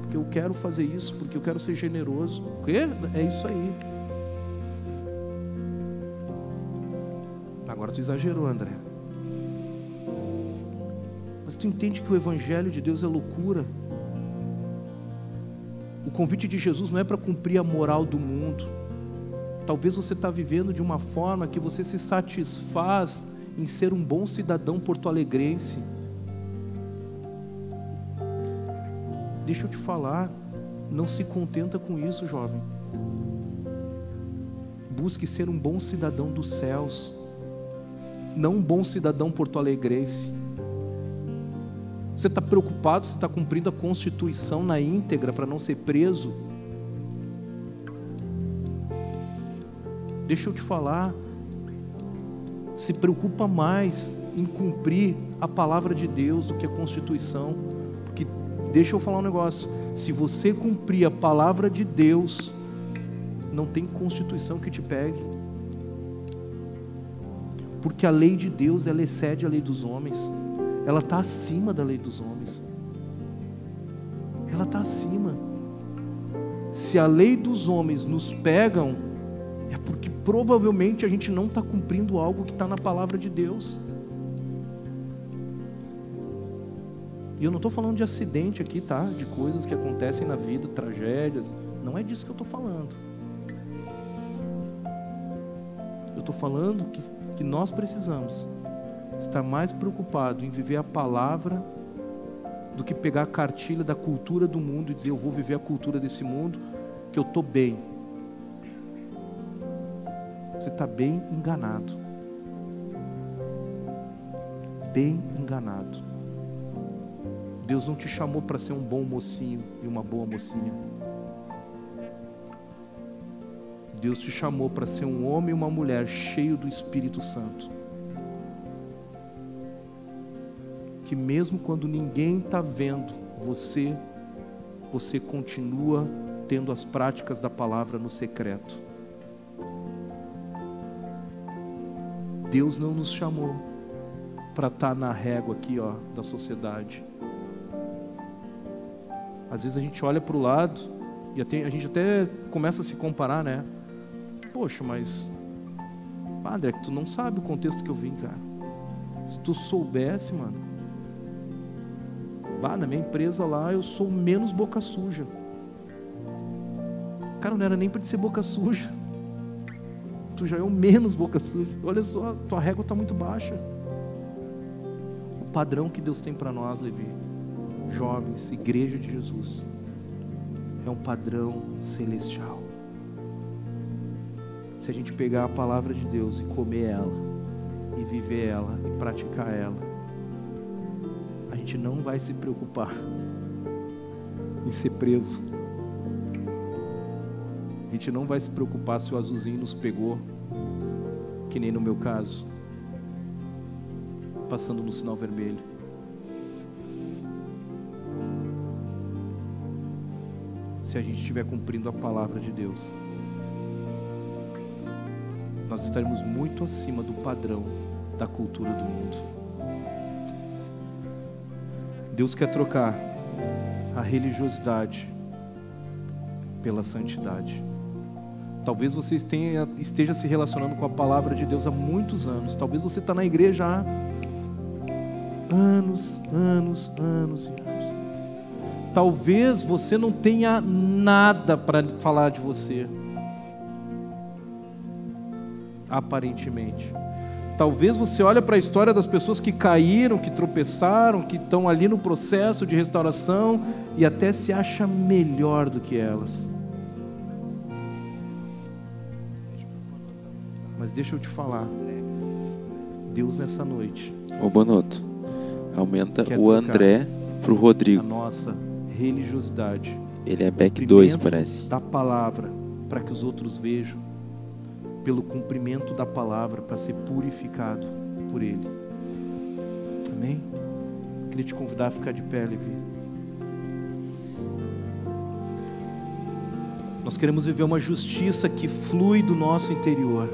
porque eu quero fazer isso, porque eu quero ser generoso. O quê? É isso aí. Agora tu exagerou, André. Mas tu entende que o Evangelho de Deus é loucura. O convite de Jesus não é para cumprir a moral do mundo. Talvez você está vivendo de uma forma que você se satisfaz em ser um bom cidadão porto-alegrense. Deixa eu te falar, não se contenta com isso, jovem. Busque ser um bom cidadão dos céus, não um bom cidadão porto-alegrense. Você está preocupado se está cumprindo a Constituição na íntegra para não ser preso? Deixa eu te falar, se preocupa mais em cumprir a palavra de Deus do que a Constituição, porque deixa eu falar um negócio, se você cumprir a palavra de Deus, não tem Constituição que te pegue, porque a lei de Deus, ela excede a lei dos homens, ela está acima da lei dos homens, ela está acima. Se a lei dos homens nos pegam, é porque provavelmente a gente não está cumprindo algo que está na palavra de Deus. E eu não estou falando de acidente aqui, tá? De coisas que acontecem na vida, tragédias. Não é disso que eu estou falando. Eu estou falando que nós precisamos estar mais preocupados em viver a palavra do que pegar a cartilha da cultura do mundo e dizer, eu vou viver a cultura desse mundo, que eu estou bem. Você está bem enganado. Bem enganado. Deus não te chamou para ser um bom mocinho e uma boa mocinha. Deus te chamou para ser um homem e uma mulher cheio do Espírito Santo. Que mesmo quando ninguém está vendo você continua tendo as práticas da palavra no secreto. Deus não nos chamou para estar na régua aqui, ó, da sociedade. Às vezes a gente olha para o lado e a gente até começa a se comparar, né? Poxa, mas André, tu não sabe o contexto que eu vim, cara. Se tu soubesse, mano. Na minha empresa lá eu sou menos boca suja. Cara, não era nem para ser boca suja. Tu já é o menos boca suja. Olha só, tua régua está muito baixa. O padrão que Deus tem para nós, Levi, jovens, igreja de Jesus, é um padrão celestial. Se a gente pegar a palavra de Deus e comer ela, e viver ela, e praticar ela, a gente não vai se preocupar em ser preso. A gente não vai se preocupar se o azulzinho nos pegou, que nem no meu caso, passando no sinal vermelho. Se a gente estiver cumprindo a palavra de Deus, nós estaremos muito acima do padrão da cultura do mundo. Deus quer trocar a religiosidade pela santidade. Talvez você esteja se relacionando com a palavra de Deus há muitos anos. Talvez você está na igreja há anos e anos. Talvez você não tenha nada para falar de você, aparentemente. Talvez você olhe para a história das pessoas que caíram, que tropeçaram, que estão ali no processo de restauração e até se acha melhor do que elas. Mas deixa eu te falar, Deus nessa noite, Ô Bonoto, aumenta quer o trocar André pro a Rodrigo. nossa religiosidade, Ele é back 2, parece. da palavra, para que os outros vejam, pelo cumprimento da palavra, para ser purificado por Ele. Amém? Queria te convidar a ficar de pé, Levi. Nós queremos viver uma justiça que flui do nosso interior,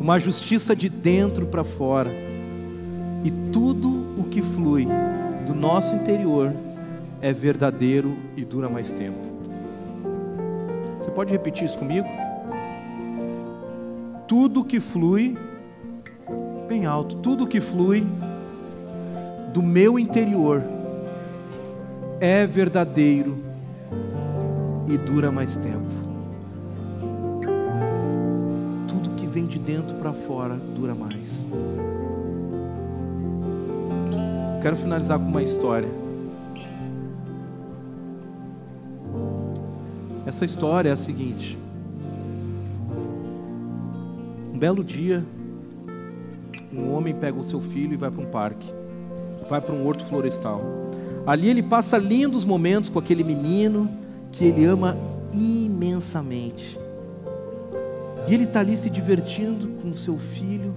uma justiça de dentro para fora, e tudo o que flui do nosso interior é verdadeiro e dura mais tempo. Você pode repetir isso comigo? Tudo que flui, bem alto, tudo que flui do meu interior é verdadeiro e dura mais tempo. Tudo que vem de dentro para fora dura mais. Quero finalizar com uma história. Essa história é a seguinte: um belo dia, um homem pega o seu filho e vai para um parque, vai para um horto florestal. Ali ele passa lindos momentos com aquele menino que ele ama imensamente. E ele está ali se divertindo com o seu filho,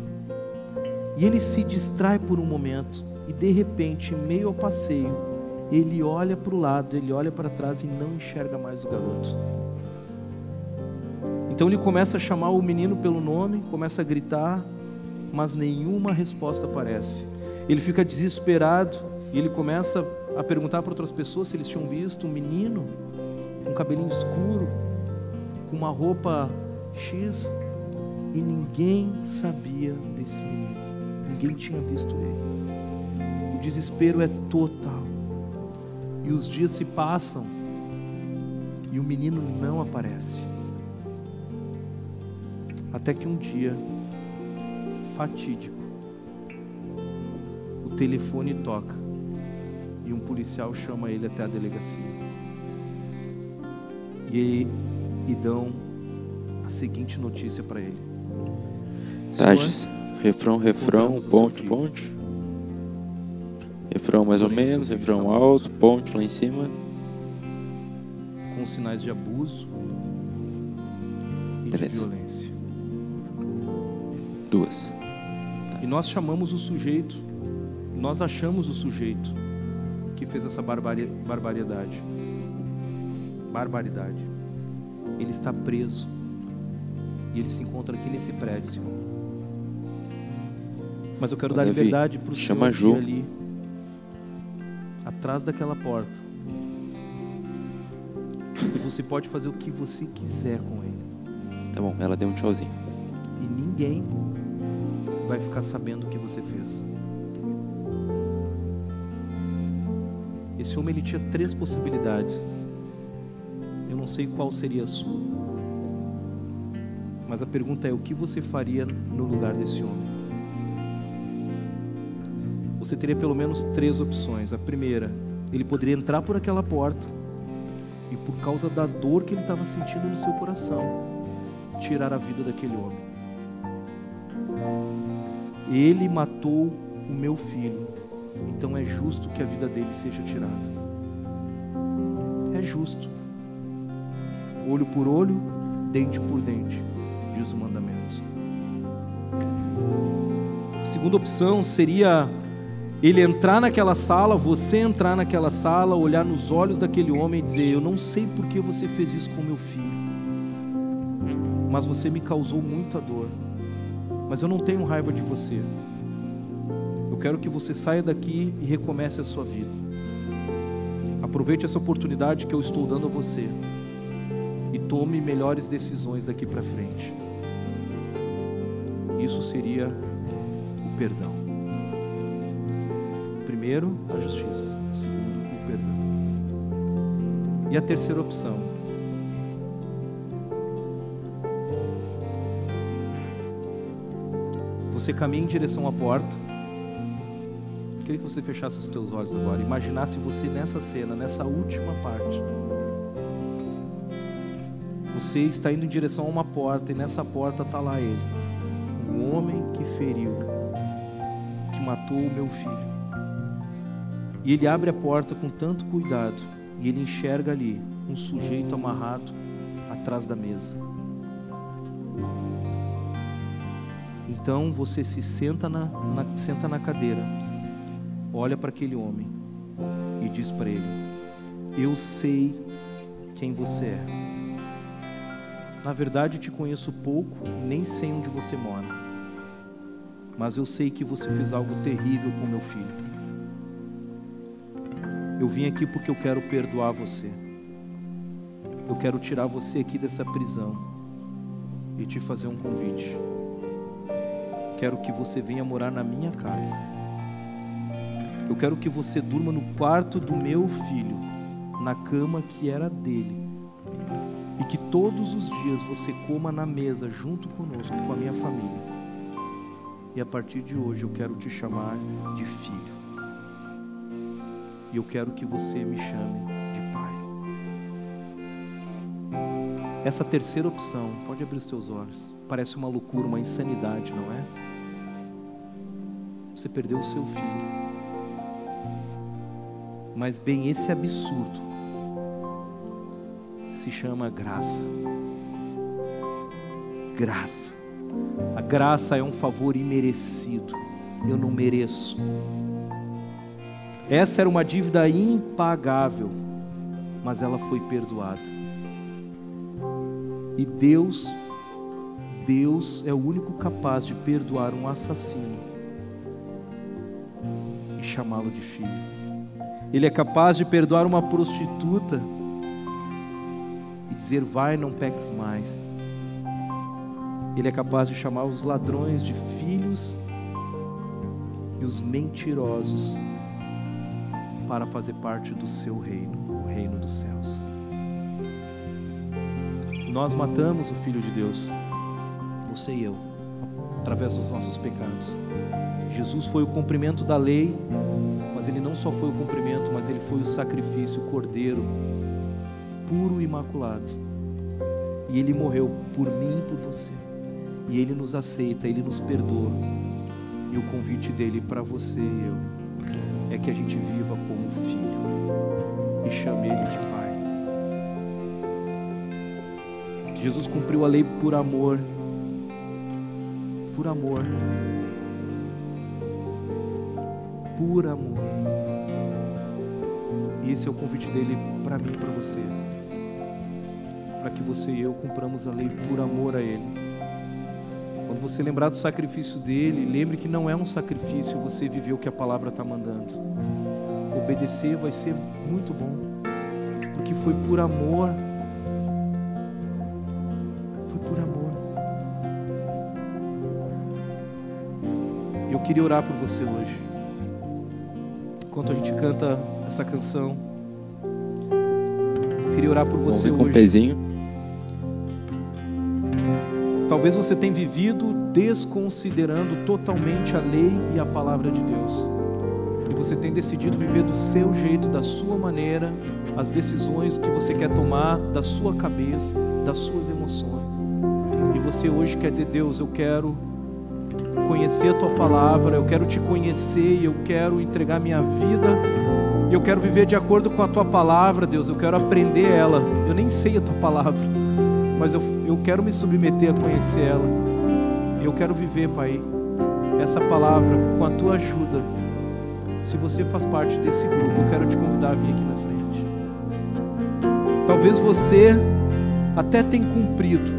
e ele se distrai por um momento, e de repente, em meio ao passeio, ele olha para o lado, ele olha para trás e não enxerga mais o garoto. Então ele começa a chamar o menino pelo nome, começa a gritar, mas nenhuma resposta aparece. Ele fica desesperado e ele começa a perguntar para outras pessoas se eles tinham visto um menino com cabelinho escuro, com uma roupa X, e ninguém sabia desse menino, ninguém tinha visto ele. O desespero é total. E os dias se passam e o menino não aparece. Até que um dia, fatídico, o telefone toca e um policial chama ele até a delegacia. E dão a seguinte notícia para ele: Tages, refrão, encontramos o seu ponte, filho. ponte. Refrão mais ou Porém, menos, seu filho refrão está alto, ponte lá em cima. com sinais de abuso e de Beleza. violência. 2. E nós chamamos o sujeito, nós achamos o sujeito que fez essa barbaridade. Ele está preso e ele se encontra aqui nesse prédio, Senhor. Mas eu quero dar Davi, liberdade para o Senhor chama Ju. ir ali, atrás daquela porta. E você pode fazer o que você quiser com ele. Tá bom, ela deu um tchauzinho. E ninguém vai ficar sabendo o que você fez. Esse homem, ele tinha 3 possibilidades. Eu não sei qual seria a sua. Mas a pergunta é: o que você faria no lugar desse homem? Você teria pelo menos 3 opções. A primeira, ele poderia entrar por aquela porta e, por causa da dor que ele estava sentindo no seu coração, tirar a vida daquele homem. Ele matou o meu filho, então é justo que a vida dele seja tirada. É justo. Olho por olho, dente por dente, diz o mandamento. A segunda opção seria ele entrar naquela sala, você entrar naquela sala, olhar nos olhos daquele homem e dizer: eu não sei por que você fez isso com meu filho, mas você me causou muita dor, mas eu não tenho raiva de você. Eu quero que você saia daqui e recomece a sua vida. Aproveite essa oportunidade que eu estou dando a você e tome melhores decisões daqui para frente. Isso seria o perdão. Primeiro, a justiça. Segundo, o perdão. E a terceira opção: você caminha em direção à porta. Queria que você fechasse os teus olhos agora. Imaginasse você nessa cena, nessa última parte. Você está indo em direção a uma porta e nessa porta está lá ele, o homem que feriu, que matou o meu filho. E ele abre a porta com tanto cuidado e ele enxerga ali um sujeito amarrado atrás da mesa. Então você se senta na cadeira, olha para aquele homem e diz para ele: eu sei quem você é. Na verdade te conheço pouco, nem sei onde você mora, mas eu sei que você fez algo terrível com meu filho. Eu vim aqui porque eu quero perdoar você. Eu quero tirar você aqui dessa prisão e te fazer um convite. Quero que você venha morar na minha casa. Eu quero que você durma no quarto do meu filho, na cama que era dele. E que todos os dias você coma na mesa junto conosco, com a minha família. E a partir de hoje eu quero te chamar de filho. E eu quero que você me chame de pai. Essa terceira opção, pode abrir os teus olhos, parece uma loucura, uma insanidade, não é? Você perdeu o seu filho. Mas bem, esse absurdo se chama graça. Graça. A graça é um favor imerecido. Eu não mereço. Essa era uma dívida impagável, mas ela foi perdoada. E Deus é o único capaz de perdoar um assassino e chamá-lo de filho. Ele é capaz de perdoar uma prostituta e dizer: vai, não peques mais. Ele é capaz de chamar os ladrões de filhos e os mentirosos para fazer parte do seu reino, o reino dos céus. Nós matamos o Filho de Deus, você e eu, através dos nossos pecados. Jesus foi o cumprimento da lei, mas Ele não só foi o cumprimento, mas Ele foi o sacrifício, o cordeiro, puro e imaculado. E Ele morreu por mim e por você. E Ele nos aceita, Ele nos perdoa. E o convite dEle para você e eu é que a gente viva como filho e chame Ele de Pai. Jesus cumpriu a lei por amor. Por amor. Por amor. E esse é o convite dEle para mim e para você. Para que você e eu cumpramos a lei por amor a Ele. Quando você lembrar do sacrifício dEle, lembre que não é um sacrifício você viver o que a palavra está mandando. Obedecer vai ser muito bom, porque foi por amor. Foi por amor. Eu queria orar por você hoje. Enquanto a gente canta essa canção, eu queria orar por você com hoje. um pezinho. Talvez você tenha vivido desconsiderando totalmente a lei e a palavra de Deus. E você tem decidido viver do seu jeito, da sua maneira, as decisões que você quer tomar, da sua cabeça, das suas emoções. E você hoje quer dizer: Deus, eu quero conhecer a Tua palavra, eu quero Te conhecer, eu quero entregar minha vida, eu quero viver de acordo com a Tua palavra, Deus, eu quero aprender ela. Eu nem sei a Tua palavra, mas eu quero me submeter a conhecer ela. Eu quero viver, Pai, essa palavra com a Tua ajuda. Se você faz parte desse grupo, eu quero te convidar a vir aqui na frente. Talvez você até tenha cumprido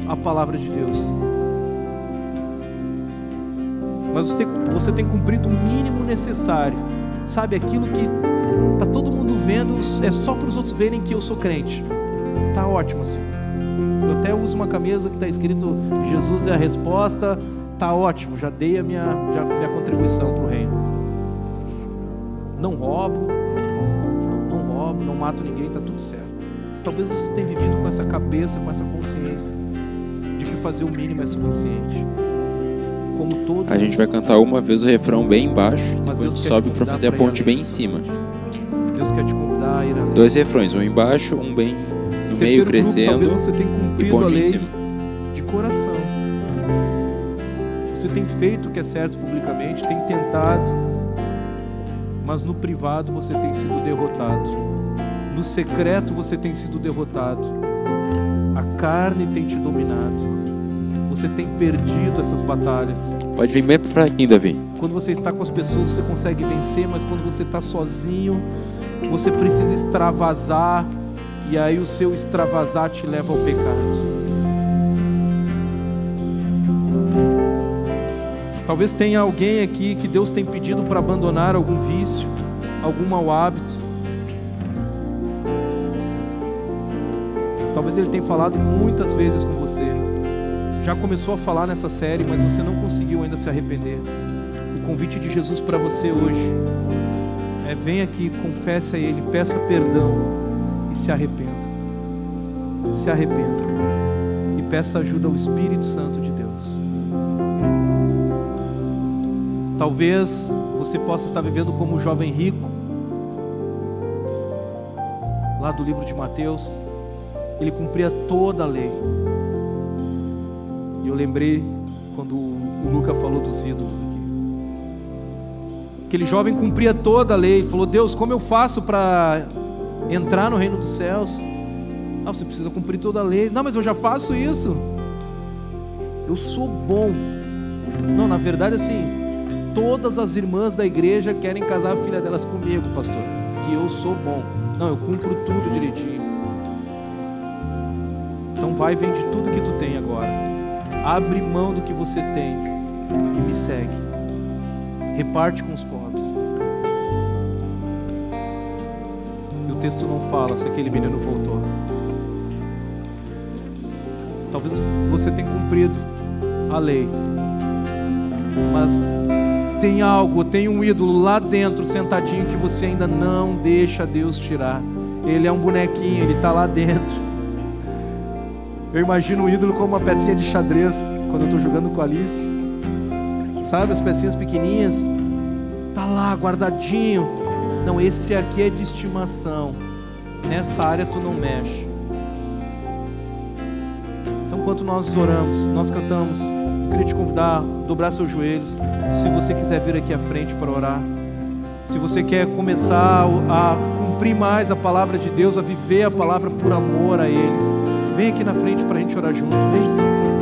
a palavra de Deus, mas você tem cumprido o mínimo necessário. Sabe, aquilo que tá todo mundo vendo, é só para os outros verem que eu sou crente. Tá ótimo assim. Eu até uso uma camisa que está escrito Jesus é a resposta. Tá ótimo, já dei a minha contribuição para o reino. Não roubo, não mato ninguém, tá tudo certo. Talvez você tenha vivido com essa cabeça, com essa consciência de que fazer o mínimo é suficiente. Como todo A gente vai cantar uma vez o refrão bem embaixo, Mas depois Deus quer sobe te para convidar fazer a para ir ponte além. bem em cima. Deus quer te convidar a ir além. 2 refrões, um embaixo, um bem no meio Terceiro grupo, crescendo talvez você tenha e cumprido a ponte em lei cima. de coração. Você tem feito o que é certo publicamente, tem tentado, mas no privado você tem sido derrotado. No secreto você tem sido derrotado. A carne tem te dominado. Você tem perdido essas batalhas. Pode vir bem fraquinho, Davi. Quando você está com as pessoas, você consegue vencer, mas quando você está sozinho, você precisa extravasar, e aí o seu extravasar te leva ao pecado. Talvez tenha alguém aqui que Deus tem pedido para abandonar algum vício, algum mau hábito. Talvez Ele tenha falado muitas vezes com você. Já começou a falar nessa série, mas você não conseguiu ainda se arrepender. O convite de Jesus para você hoje é: venha aqui, confesse a Ele, peça perdão e se arrependa. Se arrependa e peça ajuda ao Espírito Santo de Deus. Talvez você possa estar vivendo como o jovem rico, lá do livro de Mateus. Ele cumpria toda a lei. E eu lembrei quando o Luca falou dos ídolos aqui. Aquele jovem cumpria toda a lei. Ele falou: Deus, como eu faço para entrar no reino dos céus? Ah, você precisa cumprir toda a lei. Não, mas eu já faço isso. Eu sou bom. Não, na verdade assim, todas as irmãs da igreja querem casar a filha delas comigo, pastor, que eu sou bom. Não, eu cumpro tudo direitinho. Então vai, vende tudo que tu tem agora. Abre mão do que você tem e me segue. Reparte com os pobres. E o texto não fala se aquele menino voltou. Talvez você tenha cumprido a lei, mas tem algo, tem um ídolo lá dentro, sentadinho, que você ainda não deixa Deus tirar. Ele é um bonequinho, ele está lá dentro. Eu imagino o ídolo como uma pecinha de xadrez, quando eu estou jogando com a Alice. Sabe, as pecinhas pequenininhas? Tá lá, guardadinho. Não, esse aqui é de estimação. Nessa área tu não mexe. Então, enquanto nós oramos, nós cantamos, eu queria te convidar a dobrar seus joelhos. Se você quiser vir aqui à frente para orar, se você quer começar a cumprir mais a palavra de Deus, a viver a palavra por amor a Ele, vem aqui na frente para a gente orar junto. Vem.